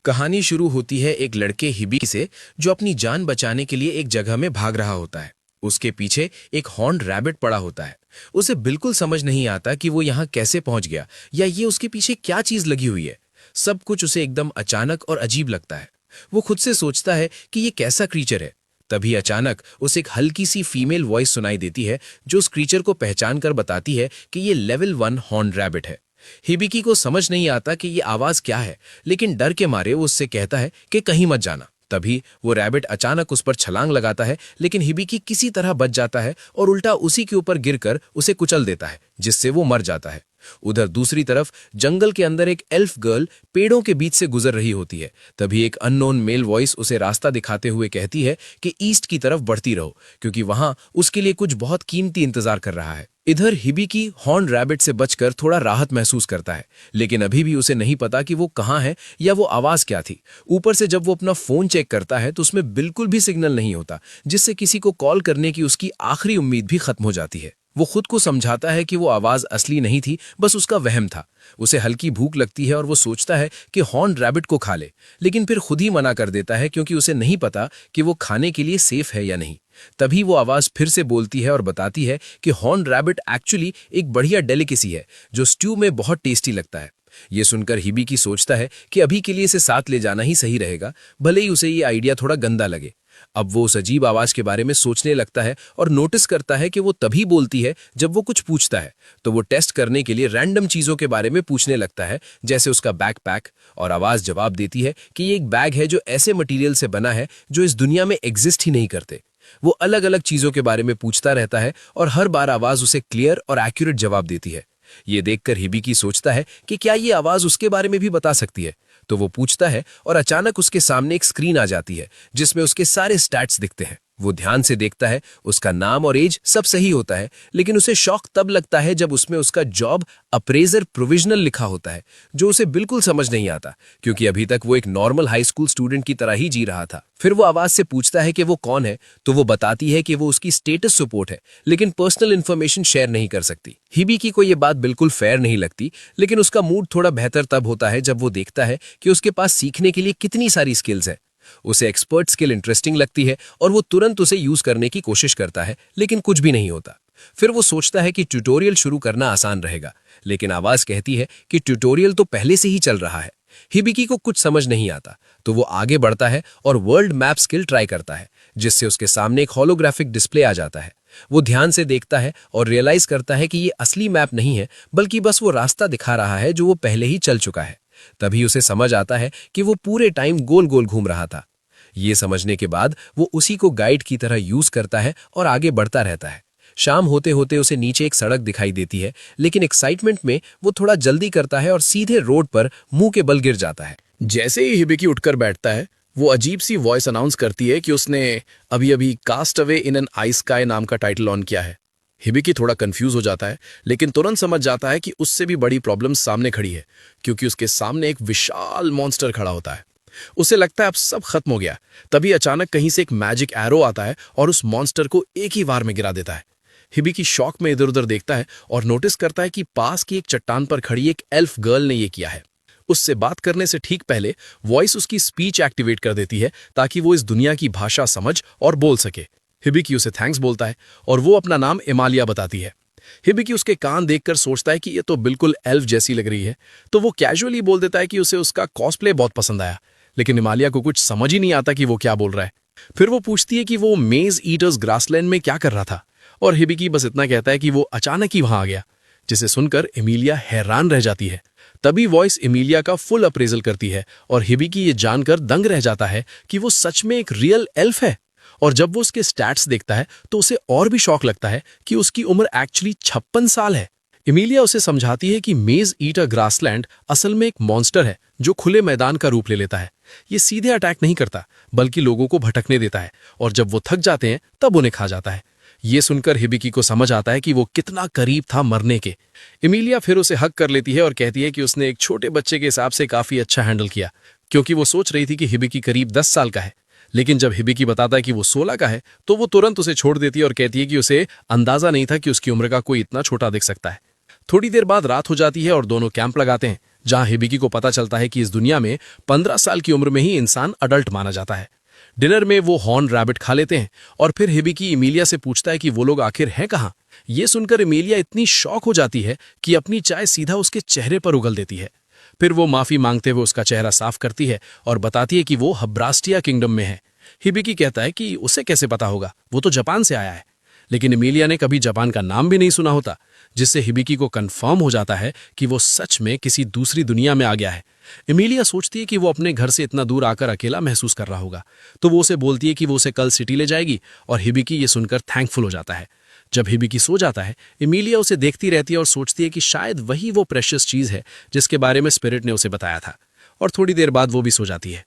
कहानी शुरू होती है एक लड़के हिबी से जो अपनी जान बचाने के लिए एक जगह में भाग रहा होता है। उसके पीछे एक हॉर्न्ड रैबिट पड़ा होता है। उसे बिल्कुल समझ नहीं आता कि वो यहाँ कैसे पहुंच गया या ये उसके पीछे क्या चीज लगी हुई है। सब कुछ उसे एकदम अचानक और अजीब लगता है। वो खुद से सोचता है कि ये कैसा क्रीचर है। तभी अचानक उसे एक हल्की सी फीमेल वॉइस सुनाई देती है जो उस क्रीचर को पहचान कर बताती है कि ये लेवल 1 हॉर्न्ड रैबिट है। हिबिकी को समझ नहीं आता कि ये आवाज क्या है, लेकिन डर के मारे वो उससे कहता है कि कहीं मत जाना। तभी वो रैबिट अचानक उस पर छलांग लगाता है, लेकिन हिबिकी किसी तरह बच जाता है और उल्टा उसी के ऊपर गिरकर उसे कुचल देता है, जिससे वो मर जाता है। उधर दूसरी तरफ जंगल के अंदर एक एल्फ गर्ल पेड़ों के बीच से गुजर रही होती है। तभी एक अननोन मेल वॉइस उसे रास्ता दिखाते हुए कहती है कि ईस्ट की तरफ बढ़ती रहो, क्योंकि वहां उसके लिए कुछ बहुत कीमती इंतजार कर रहा है। इधर हिबिकी हॉर्न रैबिट से बचकर थोड़ा राहत महसूस करता है, लेकिन अभी भी उसे नहीं पता कि वो कहाँ है या वो आवाज क्या थी। ऊपर से जब वो अपना फोन चेक करता है तो उसमें बिल्कुल भी सिग्नल नहीं होता, जिससे किसी को कॉल करने की उसकी आखिरी उम्मीद भी खत्म हो जाती है। वो खुद को समझाता है कि वो आवाज असली नहीं थी, बस उसका वहम था। उसे हल्की भूख लगती है और वो सोचता है कि हॉर्न रैबिट को खा ले, लेकिन फिर खुद ही मना कर देता है क्योंकि उसे नहीं पता कि वो खाने के लिए सेफ है या नहीं। तभी वो आवाज फिर से बोलती है और बताती है कि हॉर्न रैबिट एक्चुअली एक बढ़िया डेलिकेसी है जो स्ट्यू में बहुत टेस्टी लगता है। ये सुनकर हिबिकी सोचता है कि अभी के लिए इसे साथ ले जाना ही सही रहेगा, भले ही उसे ये आइडिया थोड़ा गंदा लगे। अब वो उस अजीब आवाज के बारे में सोचने लगता है और नोटिस करता है कि वो तभी बोलती है जब वो कुछ पूछता है। तो वो टेस्ट करने के लिए रैंडम चीजों के बारे में पूछने लगता है, जैसे उसका बैकपैक, और आवाज जवाब देती है कि ये एक बैग है जो ऐसे मटेरियल से बना है जो इस दुनिया में एग्जिस्ट ही नहीं करते। वो अलग अलग चीजों के बारे में पूछता रहता है और हर बार आवाज उसे क्लियर और एक्यूरेट जवाब देती है। ये देखकर हिबिकी सोचता है कि क्या ये आवाज उसके बारे में भी बता सकती है। तो वो पूछता है और अचानक उसके सामने एक स्क्रीन आ जाती है जिसमें उसके सारे स्टैट्स दिखते हैं। वो ध्यान से देखता है, उसका नाम और एज सब सही होता है, लेकिन उसे शॉक तब लगता है जब उसमें उसका जॉब अप्रेजर प्रोविजनल लिखा होता है, जो उसे बिल्कुल समझ नहीं आता, क्योंकि अभी तक वो एक नॉर्मल हाई स्कूल स्टूडेंट की तरह ही जी रहा था। फिर वो आवाज से पूछता है कि वो कौन है, तो वो बताती है कि वो उसकी स्टेटस सपोर्ट है, लेकिन पर्सनल इन्फॉर्मेशन शेयर नहीं कर सकती। हिबिकी को ये बात बिल्कुल फेयर नहीं लगती, लेकिन उसका मूड थोड़ा बेहतर तब होता है जब वो देखता है कि उसके पास सीखने के लिए कितनी सारी स्किल्स हैं। उसे एक्सपर्ट स्किल इंटरेस्टिंग लगती है और वो तुरंत उसे यूज करने की कोशिश करता है, लेकिन कुछ भी नहीं होता। फिर वो सोचता है कि ट्यूटोरियल शुरू करना आसान रहेगा, लेकिन आवाज कहती है कि ट्यूटोरियल तो पहले से ही चल रहा है। हिबिकी को कुछ समझ नहीं आता, तो वो आगे बढ़ता है और वर्ल्ड मैप स्किल ट्राई करता है, जिससे उसके सामने एक होलोग्राफिक डिस्प्ले आ जाता है। वो ध्यान से देखता है और रियलाइज करता है कि ये असली मैप नहीं है, बल्कि बस वो रास्ता दिखा रहा है जो वो पहले ही चल चुका है। तभी उसे समझ आता है कि वो पूरे टाइम गोल गोल घूम रहा था। ये समझने के बाद वो उसी को गाइड की तरह यूज करता है और आगे बढ़ता रहता है। शाम होते होते उसे नीचे एक सड़क दिखाई देती है, लेकिन एक्साइटमेंट में वो थोड़ा जल्दी करता है और सीधे रोड पर मुंह के बल गिर जाता है। जैसे ही हिबिकी उठकर बैठता है, वो अजीब सी वॉइस अनाउंस करती है कि उसने अभी अभी cast away in an I sky नाम का टाइटल ऑन किया है। हिबिकी थोड़ा कंफ्यूज हो जाता है, लेकिन तुरंत समझ जाता है कि उससे भी बड़ी प्रॉब्लम सामने खड़ी है, क्योंकि उसके सामने एक विशाल मॉन्स्टर खड़ा होता है। उसे लगता है अब सब खत्म हो गया। तभी अचानक कहीं से एक मैजिक एरो आता है और उस मॉन्स्टर को एक ही बार में गिरा देता है। हिबिकी शॉक में इधर उधर देखता है और नोटिस करता है कि पास की एक चट्टान पर खड़ी एक एल्फ गर्ल ने यह किया है। उससे बात करने से ठीक पहले वॉइस उसकी स्पीच एक्टिवेट कर देती है, ताकि वो इस दुनिया की भाषा समझ और बोल सके। हिबिकी उसे थैंक्स बोलता है और वो अपना नाम एमालिया बताती है। हिबिकी उसके कान देखकर सोचता है कि ये तो बिल्कुल एल्फ जैसी लग रही है, तो वो कैजुअली बोल देता है कि उसे उसका कॉस्प्ले बहुत पसंद आया, लेकिन एमालिया को कुछ समझ ही नहीं आता कि वो क्या बोल रहा है। फिर वो पूछती है कि वो मेज ईटर्स ग्रासलैंड में क्या कर रहा था, और हिबिकी बस इतना कहता है कि वो अचानक ही वहां आ गया, जिसे सुनकर एमिलिया हैरान रह जाती है। तभी वॉइस एमिलिया का फुल अप्रेजल करती है और हिबिकी ये जानकर दंग रह जाता है कि वो सच में एक रियल एल्फ है। और जब वो उसके स्टैट्स देखता है तो उसे और भी शॉक लगता है कि उसकी उम्र एक्चुअली 56 साल है। एमिलिया उसे समझाती है कि मेज ईटर ग्रासलैंड असल में एक मॉन्स्टर है जो खुले मैदान का रूप ले लेता है। ये सीधे अटैक नहीं करता, बल्कि लोगों को भटकने देता है, और जब वो थक जाते हैं तब उन्हें खा जाता है। ये सुनकर हिबिकी को समझ आता है कि वो कितना करीब था मरने के। एमिलिया फिर उसे हक कर लेती है और कहती है कि उसने एक छोटे बच्चे के हिसाब से काफी अच्छा हैंडल किया, क्योंकि वो सोच रही थी कि हिबिकी करीब 10 साल का है। लेकिन जब हिबिकी बताता है कि वो 16 का है, तो वो तुरंत उसे छोड़ देती है और कहती है कि उसे अंदाजा नहीं था कि उसकी उम्र का कोई इतना छोटा दिख सकता है। थोड़ी देर बाद रात हो जाती है और दोनों कैंप लगाते हैं, जहां हिबिकी को पता चलता है कि इस दुनिया में 15 साल की उम्र में ही इंसान अडल्ट माना जाता है। डिनर में वो हॉर्न रैबिट खा लेते हैं और फिर हिबिकी इमीलिया से पूछता है कि वो लोग आखिर हैं कहाँ। ये सुनकर इमीलिया इतनी शॉक हो जाती है कि अपनी चाय सीधा उसके चेहरे पर उगल देती है। फिर वो माफी मांगते हुए उसका चेहरा साफ करती है और बताती है कि वो हब्रास्टिया किंगडम में है। हिबिकी कहता है कि उसे कैसे पता होगा, वो तो जापान से आया है। लेकिन इमीलिया ने कभी जापान का नाम भी नहीं सुना होता, जिससे हिबिकी को कंफर्म हो जाता है कि वो सच में किसी दूसरी दुनिया में आ गया है। इमीलिया सोचती है कि वो अपने घर से इतना दूर आकर अकेला महसूस कर रहा होगा, तो वो उसे बोलती है कि वो उसे कल सिटी ले जाएगी और हिबिकी ये सुनकर थैंकफुल हो जाता है। जब हिबिकी सो जाता है, इमीलिया उसे देखती रहती है और सोचती है कि शायद वही वो प्रेशियस चीज है जिसके बारे में स्पिरिट ने उसे बताया था, और थोड़ी देर बाद वो भी सो जाती है।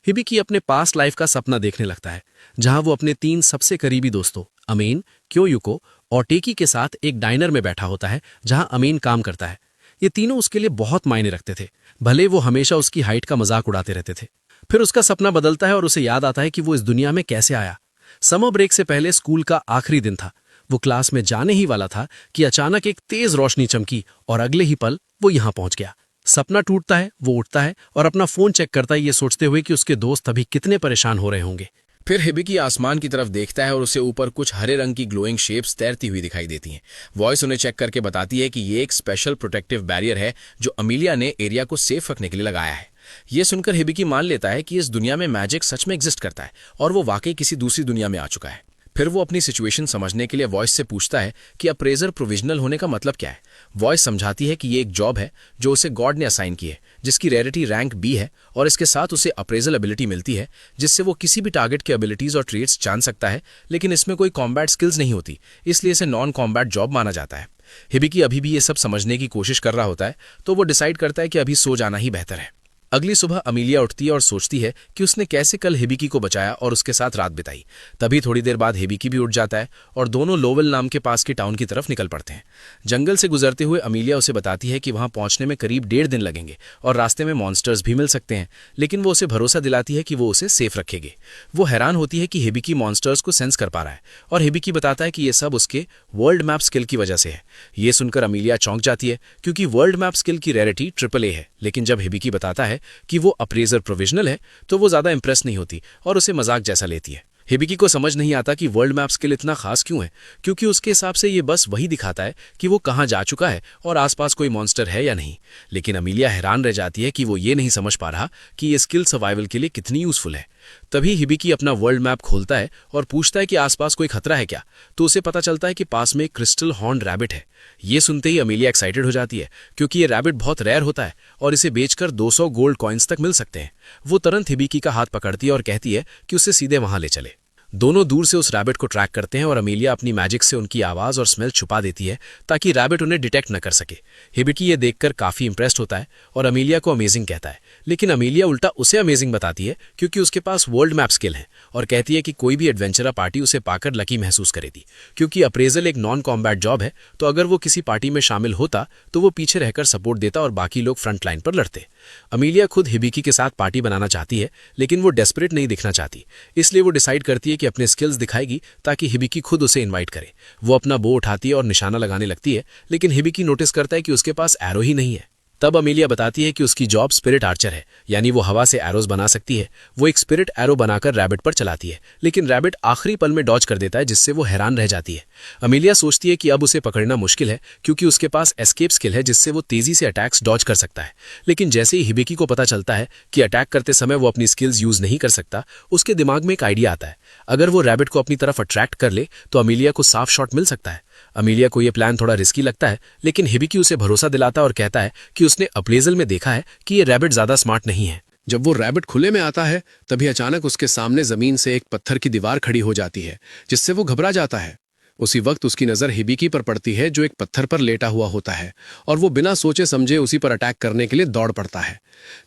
हिबिकी अपने पास्ट लाइफ का सपना देखने लगता है, जहां वो अपने 3 सबसे करीबी दोस्तों अमीन, क्योयुको और टेकी के साथ एक डाइनर में बैठा होता है, जहां अमीन काम करता है। ये तीनों उसके लिए बहुत मायने रखते थे, भले वो हमेशा उसकी हाइट का मजाक उड़ाते रहते थे। फिर उसका सपना बदलता है और उसे याद आता है कि वो इस दुनिया में कैसे आया। समर ब्रेक से पहले स्कूल का आखिरी दिन था। वो क्लास में जाने ही वाला था कि अचानक एक तेज रोशनी चमकी और अगले ही पल वो यहां पहुंच गया। सपना टूटता है, वो उठता है और अपना फोन चेक करता है, ये सोचते हुए कि उसके दोस्त अभी कितने परेशान हो रहे होंगे। फिर हिबिकी आसमान की तरफ देखता है और उसे ऊपर कुछ हरे रंग की ग्लोइंग शेप्स तैरती हुई दिखाई देती हैं। वॉइस उन्हें चेक करके बताती है कि ये एक स्पेशल प्रोटेक्टिव बैरियर है जो अमीलिया ने एरिया को सेफ रखने के लिए लगाया है। ये सुनकर हिबिकी मान लेता है कि इस दुनिया में मैजिक सच में एग्जिस्ट करता है और वो वाकई किसी दूसरी दुनिया में आ चुका है। फिर वो अपनी सिचुएशन समझने के लिए वॉइस से पूछता है कि अप्रेजर प्रोविजनल होने का मतलब क्या है। वॉइस समझाती है कि ये एक जॉब है जो उसे गॉड ने असाइन की है, जिसकी रेयरिटी रैंक बी है, और इसके साथ उसे अप्रेजल एबिलिटी मिलती है जिससे वो किसी भी टारगेट के एबिलिटीज और ट्रेट्स जान सकता है, लेकिन इसमें कोई कॉम्बैट स्किल्स नहीं होती, इसलिए इसे नॉन कॉम्बैट जॉब माना जाता है। हिबिकी अभी भी ये सब समझने की कोशिश कर रहा होता है, तो वो डिसाइड करता है कि अभी सो जाना ही बेहतर है। अगली सुबह अमीलिया उठती है और सोचती है कि उसने कैसे कल हिबिकी को बचाया और उसके साथ रात बिताई। तभी थोड़ी देर बाद हिबिकी भी उठ जाता है और दोनों लोवेल नाम के पास की टाउन की तरफ निकल पड़ते हैं। जंगल से गुजरते हुए अमीलिया उसे बताती है कि वहां पहुंचने में करीब 1.5 दिन लगेंगे और रास्ते में मॉन्स्टर्स भी मिल सकते हैं, लेकिन वो उसे भरोसा दिलाती है कि वो उसे सेफ रखेगी। वो हैरान होती है कि हिबिकी मॉन्स्टर्स को सेंस कर पा रहा है और हिबिकी बताता है कि ये सब उसके वर्ल्ड मैप स्किल की वजह से है। ये सुनकर अमीलिया चौंक जाती है, क्योंकि वर्ल्ड मैप स्किल की रेयरिटी AAA है, लेकिन जब हिबिकी बताता है कि वो अप्रेजर प्रोविजनल है तो वो ज्यादा इंप्रेस नहीं होती और उसे मजाक जैसा लेती है। हिबिकी को समझ नहीं आता कि वर्ल्ड मैप स्किल इतना खास क्यों है, क्योंकि उसके हिसाब से ये बस वही दिखाता है कि वो कहाँ जा चुका है और आसपास कोई मॉन्स्टर है या नहीं। लेकिन अमीलिया हैरान रह जाती है कि वो ये नहीं समझ पा रहा कि ये स्किल सर्वाइवल के लिए कितनी यूजफुल है। तभी हिबिकी अपना वर्ल्ड मैप खोलता है और पूछता है कि आसपास कोई खतरा है क्या, तो उसे पता चलता है कि पास में एक क्रिस्टल हॉर्न रैबिट है। ये सुनते ही अमीलिया एक्साइटेड हो जाती है, क्योंकि ये रैबिट बहुत रेयर होता है और इसे बेचकर 200 गोल्ड कॉइन्स तक मिल सकते हैं। वो तुरंत हिबिकी का हाथ पकड़ती है और कहती है कि उसे सीधे वहां ले चले। दोनों दूर से उस रैबिट को ट्रैक करते हैं और अमीलिया अपनी मैजिक से उनकी आवाज और स्मेल छुपा देती है ताकि रैबिट उन्हें डिटेक्ट न कर सके। हिबिकी ये देखकर काफी इंप्रेस्ड होता है और अमीलिया को अमेजिंग कहता है, लेकिन अमीलिया उल्टा उसे अमेजिंग बताती है क्योंकि उसके पास वर्ल्ड मैप स्किल है और कहती है कि कोई भी एडवेंचरर पार्टी उसे पाकर लकी महसूस करेगी, क्योंकि अप्रेजल एक नॉन कॉम्बैट जॉब है, तो अगर वो किसी पार्टी में शामिल होता तो वो पीछे रहकर सपोर्ट देता और बाकी लोग फ्रंट लाइन पर लड़ते। अमीलिया खुद हिबिकी के साथ पार्टी बनाना चाहती है, लेकिन वो डेस्परेट नहीं दिखना चाहती, इसलिए वो डिसाइड करती है कि अपने स्किल्स दिखाएगी ताकि हिबिकी खुद उसे इनवाइट करे। वो अपना बो उठाती है और निशाना लगाने लगती है, लेकिन हिबिकी नोटिस करता है कि उसके पास एरो ही नहीं है। तब अमीलिया बताती है कि उसकी जॉब स्पिरिट आर्चर है, यानी वो हवा से एरोज बना सकती है। वो एक स्पिरिट एरो बनाकर रैबिट पर चलाती है, लेकिन रैबिट आखिरी पल में डॉज कर देता है, जिससे वो हैरान रह जाती है। अमीलिया सोचती है कि अब उसे पकड़ना मुश्किल है, क्योंकि उसके पास एस्केप स्किल है जिससे वो तेजी से अटैक्स डॉज कर सकता है। लेकिन जैसे ही हिबिकी को पता चलता है कि अटैक करते समय वो अपनी स्किल्स यूज नहीं कर सकता, उसके दिमाग में एक आइडिया आता है। अगर वो रैबिट को अपनी तरफ अट्रैक्ट कर ले तो अमीलिया को साफ शॉट मिल सकता है। अमीलिया को यह प्लान थोड़ा रिस्की लगता है, लेकिन हिबिकी उसे भरोसा दिलाता और कहता है कि उसने अप्रेजल में देखा है कि ये रैबिट ज्यादा स्मार्ट नहीं है। जब वो रैबिट खुले में आता है, तभी अचानक उसके सामने जमीन से एक पत्थर की दीवार खड़ी हो जाती है, जिससे वो घबरा जाता है। उसी वक्त उसकी नजर हिबिकी पर पड़ती है, जो एक पत्थर पर लेटा हुआ होता है, और वो बिना सोचे समझे उसी पर अटैक करने के लिए दौड़ पड़ता है।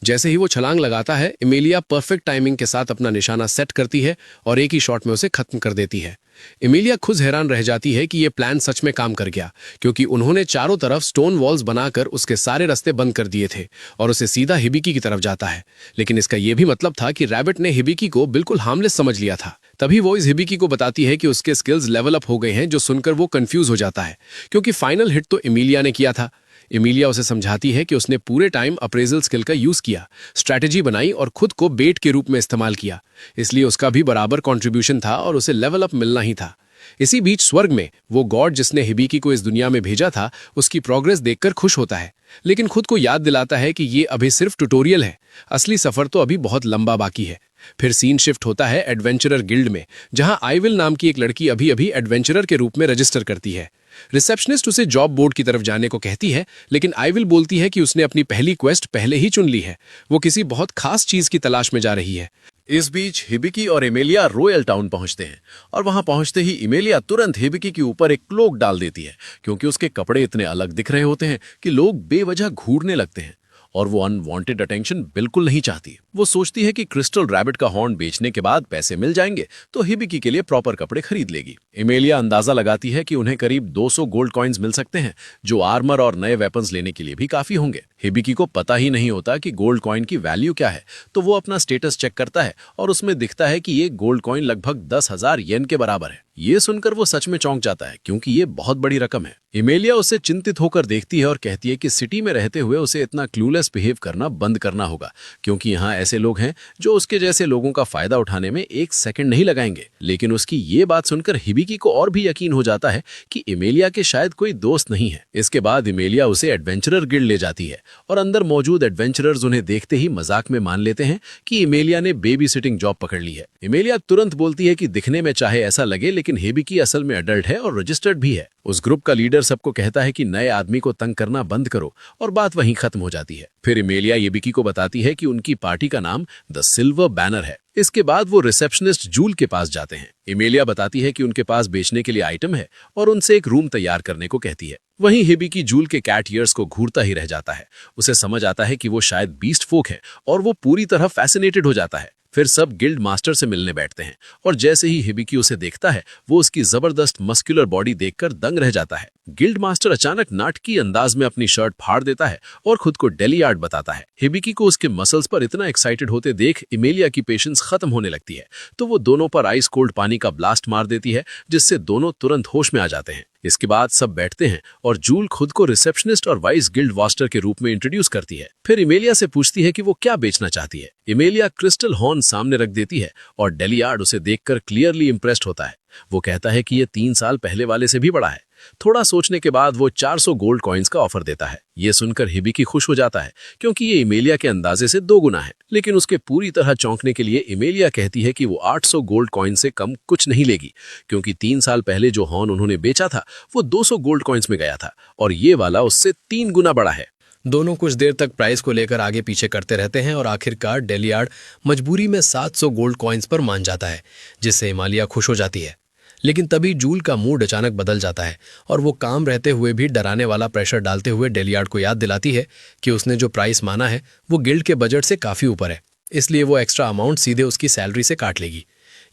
जैसे ही वो छलांग लगाता है, एमिलिया परफेक्ट टाइमिंग के साथ अपना निशाना सेट करती है और एक ही शॉट में उसे खत्म कर देती है। एमिलिया खुद हैरान रह जाती है कि ये प्लान सच में काम कर गया, क्योंकि उन्होंने चारों तरफ स्टोन वॉल्स बनाकर उसके सारे रास्ते बंद कर दिए थे और उसे सीधा हिबिकी की तरफ जाता है। लेकिन इसका यह भी मतलब था कि रैबिट ने हिबिकी को बिल्कुल हार्मलेस समझ लिया था। तभी वो इस हिबिकी को बताती है कि उसके स्किल्स लेवल अप हो गए हैं, जो सुनकर वो कंफ्यूज हो जाता है, क्योंकि फाइनल हिट तो एमिलिया ने किया था। इमिलिया उसे समझाती है कि उसने पूरे टाइम अप्रेजल स्किल का यूज किया, स्ट्रैटेजी बनाई और खुद को बेट के रूप में इस्तेमाल किया, इसलिए उसका भी बराबर कंट्रीब्यूशन था और उसे लेवल अप मिलना ही था। इसी बीच स्वर्ग में वो गॉड जिसने हिबिकी को इस दुनिया में भेजा था उसकी प्रोग्रेस देखकर खुश होता है, लेकिन खुद को याद दिलाता है कि ये अभी सिर्फ ट्यूटोरियल है, असली सफर तो अभी बहुत लंबा बाकी है। फिर सीन शिफ्ट होता है एडवेंचरर गिल्ड में, जहां आईविल नाम की एक लड़की अभी अभी एडवेंचरर के रूप में रजिस्टर करती है। रिसेप्शनिस्ट उसे जॉब बोर्ड की तरफ जाने को कहती है, लेकिन आईविल बोलती है कि उसने अपनी पहली क्वेस्ट पहले ही चुन ली है, वो किसी बहुत खास चीज की तलाश में जा रही है। इस बीच हिबिकी और इमेलिया रॉयल टाउन पहुंचते हैं और वहां पहुंचते ही इमेलिया तुरंत हिबिकी के ऊपर एक क्लोक डाल देती है, क्योंकि उसके कपड़े इतने अलग दिख रहे होते हैं कि लोग बेवजह घूरने लगते हैं और वो अनवांटेड अटेंशन बिल्कुल नहीं चाहती। वो सोचती है कि क्रिस्टल रैबिट का हॉर्न बेचने के बाद पैसे मिल जाएंगे तो हिबिकी के लिए प्रॉपर कपड़े खरीद लेगी। इमेलिया अंदाजा लगाती है कि उन्हें करीब 200 गोल्ड कॉइन्स मिल सकते हैं, जो आर्मर और नए वेपन्स लेने के लिए भी काफी होंगे। हिबिकी को पता ही नहीं होता कि गोल्ड कॉइन की वैल्यू क्या है, तो वो अपना स्टेटस चेक करता है और उसमें दिखता है कि ये गोल्ड कॉइन लगभग 10,000 येन के बराबर है। ये सुनकर वो सच में चौंक जाता है, क्योंकि ये बहुत बड़ी रकम है। इमेलिया उसे चिंतित होकर देखती है और कहती है कि सिटी में रहते हुए उसे इतना क्लूलेस बिहेव करना बंद करना होगा, क्योंकि यहाँ ऐसे लोग हैं जो उसके जैसे लोगों का फायदा उठाने में एक सेकंड नहीं लगाएंगे। लेकिन उसकी ये बात सुनकर हिबिकी को और भी यकीन हो जाता है कि इमेलिया के शायद कोई दोस्त नहीं है। इसके बाद इमेलिया उसे एडवेंचरर गिल्ड ले जाती है और अंदर मौजूद एडवेंचरर्स उन्हें देखते ही मजाक में मान लेते हैं कि इमेलिया ने बेबी सिटिंग जॉब पकड़ ली है। इमेलिया तुरंत बोलती है कि दिखने में चाहे ऐसा लगे, लेकिन हिबिकी असल में अडल्ट है और रजिस्टर्ड भी है। उस ग्रुप का लीडर सबको कहता है कि नए आदमी को तंग करना बंद करो और बात वहीं खत्म हो जाती है। फिर इमेलिया हिबिकी को बताती है कि उनकी पार्टी का नाम द सिल्वर बैनर है। इसके बाद वो रिसेप्शनिस्ट जूल के पास जाते हैं। इमेलिया बताती है कि उनके पास बेचने के लिए आइटम है और उनसे एक रूम तैयार करने को कहती है। वहीं हिबिकी जूल के कैट ईयर्स को घूरता ही रह जाता है। उसे समझ आता है कि वो शायद बीस्ट फोक है और वो पूरी तरह फैसिनेटेड हो जाता है। फिर सब गिल्ड मास्टर से मिलने बैठते हैं और जैसे ही हिबिकी उसे देखता है, वो उसकी जबरदस्त मस्कुलर बॉडी देखकर दंग रह जाता है। गिल्ड मास्टर अचानक नाटकीय अंदाज में अपनी शर्ट फाड़ देता है और खुद को डेलियार्ड बताता है। हिबिकी को उसके मसल्स पर इतना एक्साइटेड होते देख इमेलिया की पेशेंस खत्म होने लगती है, तो वो दोनों पर आइस कोल्ड पानी का ब्लास्ट मार देती है, जिससे दोनों तुरंत होश में आ जाते हैं। इसके बाद सब बैठते हैं और जूल खुद को रिसेप्शनिस्ट और वाइस गिल्ड मास्टर के रूप में इंट्रोड्यूस करती है। फिर इमेलिया से पूछती है कि वो क्या बेचना चाहती है। इमेलिया क्रिस्टल हॉर्न सामने रख देती है और डेलियार्ड उसे देखकर क्लियरली इंप्रेस्ड होता है। वो कहता है कि ये 3 साल पहले वाले से भी बड़ा है। थोड़ा सोचने के बाद वो 400 गोल्ड कॉइन्स का ऑफर देता है। ये सुनकर हिबिकी खुश हो जाता है, क्योंकि ये इमेलिया के अंदाजे से 2 गुना है। लेकिन उसके पूरी तरह चौंकने के लिए इमेलिया कहती है कि वो 800 गोल्ड कॉइन से कम कुछ नहीं लेगी, क्योंकि 3 साल पहले जो हॉर्न उन्होंने बेचा था वो 200 गोल्ड कॉइन्स में गया था और ये वाला उससे 3 गुना बड़ा है। दोनों कुछ देर तक प्राइस को लेकर आगे पीछे करते रहते हैं और आखिरकार डेलियार्ड मजबूरी में 700 गोल्ड कॉइन्स पर मान जाता है, जिससे इमेलिया खुश हो जाती है। लेकिन तभी जूल का मूड अचानक बदल जाता है और वो काम रहते हुए भी डराने वाला प्रेशर डालते हुए डेलियार्ड को याद दिलाती है कि उसने जो प्राइस माना है वो गिल्ड के बजट से काफ़ी ऊपर है, इसलिए वो एक्स्ट्रा अमाउंट सीधे उसकी सैलरी से काट लेगी।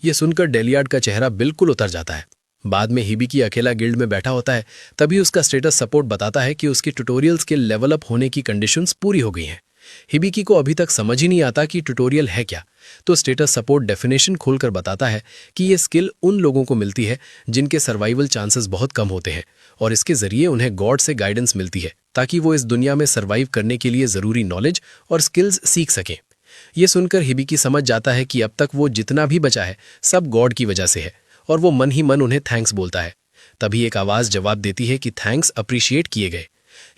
ये सुनकर डेलियार्ड का चेहरा बिल्कुल उतर जाता है। बाद में हिबिकी अकेला गिल्ड में बैठा होता है, तभी उसका स्टेटस सपोर्ट बताता है कि उसकी ट्यूटोरियल स्किल लेवल अप होने की कंडीशंस पूरी हो गई हैं। हिबिकी को अभी तक समझ ही नहीं आता कि ट्यूटोरियल है क्या, तो स्टेटस सपोर्ट डेफिनेशन खोलकर बताता है कि ये स्किल उन लोगों को मिलती है जिनके सर्वाइवल चांसेस बहुत कम होते हैं और इसके जरिए उन्हें गॉड से गाइडेंस मिलती है ताकि वो इस दुनिया में सर्वाइव करने के लिए ज़रूरी नॉलेज और स्किल्स सीख सकें। ये सुनकर हिबिकी समझ जाता है कि अब तक वो जितना भी बचा है सब गॉड की वजह से है और वो मन ही मन उन्हें थैंक्स बोलता है। तभी एक आवाज़ जवाब देती है कि थैंक्स अप्रिशिएट किए गए।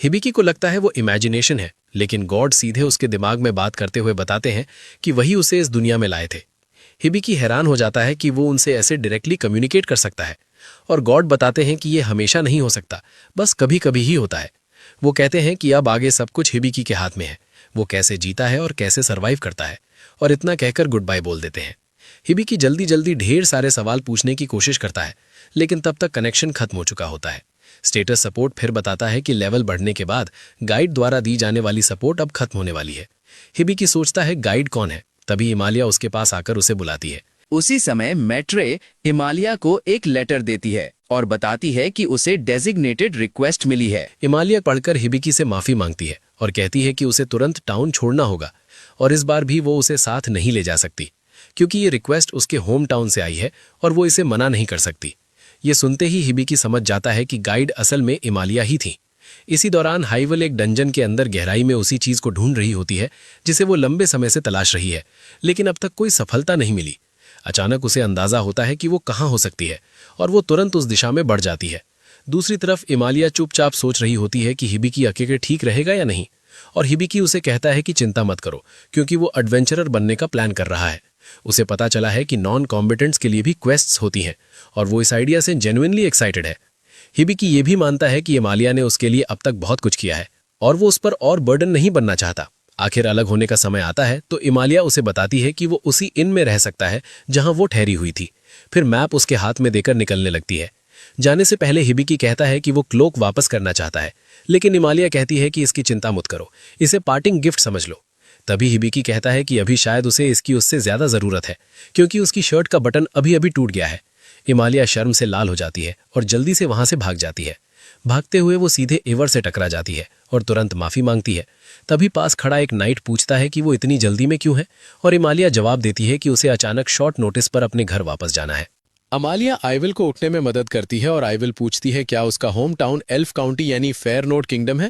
हिबिकी को लगता है वो इमेजिनेशन है, लेकिन गॉड सीधे उसके दिमाग में बात करते हुए बताते हैं कि वही उसे इस दुनिया में लाए थे। हिबिकी हैरान हो जाता है कि वो उनसे ऐसे डायरेक्टली कम्युनिकेट कर सकता है और गॉड बताते हैं कि ये हमेशा नहीं हो सकता, बस कभी कभी ही होता है। वो कहते हैं कि अब आगे सब कुछ हिबिकी के हाथ में है, वो कैसे जीता है और कैसे सर्वाइव करता है, और इतना कहकर गुड बाय बोल देते हैं। हिबिकी जल्दी जल्दी ढेर सारे सवाल पूछने की कोशिश करता है, लेकिन तब तक कनेक्शन खत्म हो चुका होता है। स्टेटस सपोर्ट फिर बताता है कि लेवल बढ़ने के बाद गाइड द्वारा दी जाने वाली सपोर्ट अब खत्म होने वाली है। हिबिकी सोचता है गाइड कौन है, तभी हिमालय उसके पास आकर उसे बुलाती है। उसी समय मैट्रे हिमालय को एक लेटर देती है और बताती है कि उसे डेजिग्नेटेड रिक्वेस्ट मिली है। हिमालय पढ़कर हिबिकी से माफी मांगती है और कहती है कि उसे तुरंत टाउन छोड़ना होगा और इस बार भी वो उसे साथ नहीं ले जा सकती, क्योंकि ये रिक्वेस्ट उसके होम टाउन से आई है और वो इसे मना नहीं कर सकती। ये सुनते ही हिबिकी समझ जाता है कि गाइड असल में हिमालय ही थी। इसी दौरान हाइवल एक डंजन के अंदर गहराई में उसी चीज को ढूंढ रही होती है जिसे वो लंबे समय से तलाश रही है, लेकिन अब तक कोई सफलता नहीं मिली। अचानक उसे अंदाजा होता है कि वो कहाँ हो सकती है और वो तुरंत उस दिशा में बढ़ जाती है। दूसरी तरफ इमालिया चुपचाप सोच रही होती है कि हिबिकी अकेले ठीक रहेगा या नहीं, और हिबिकी उसे कहता है कि चिंता मत करो क्योंकि वो एडवेंचरर बनने का प्लान कर रहा है। उसे पता चला है कि नॉन कॉम्बिटेंट्स के लिए भी क्वेस्ट्स होती हैं और वो इस आइडिया से जेन्युइनली एक्साइटेड है। हिबिकी ये भी मानता है कि इमालिया ने उसके लिए अब तक बहुत कुछ किया है और वो उस पर और बर्डन नहीं बनना चाहता। आखिर अलग होने का समय आता है तो इमालिया उसे बताती है कि वो उसी इन में रह सकता है जहां वो ठहरी हुई थी। फिर मैप उसके हाथ में देकर निकलने लगती है। जाने से पहले हिबिकी कहता है कि वो क्लोक वापस करना चाहता है, लेकिन इमालिया कहती है कि इसकी चिंता मत करो, इसे पार्टिंग गिफ्ट समझ लो। तभी हिबिकी कहता है कि अभी शायद उसे इसकी उससे ज्यादा जरूरत है क्योंकि उसकी शर्ट का बटन अभी अभी टूट गया है। इमालिया शर्म से लाल हो जाती है और जल्दी से वहां से भाग जाती है। भागते हुए वो सीधे एवर से टकरा जाती है और तुरंत माफी मांगती है। तभी पास खड़ा एक नाइट पूछता है कि वो इतनी जल्दी में क्यों है और इमालिया जवाब देती है कि उसे अचानक शॉर्ट नोटिस पर अपने घर वापस जाना है। अमालिया आइविल को उठने में मदद करती है और आइविल पूछती है क्या उसका होम टाउन एल्फ काउंटी यानी फेयर नोट किंगडम है।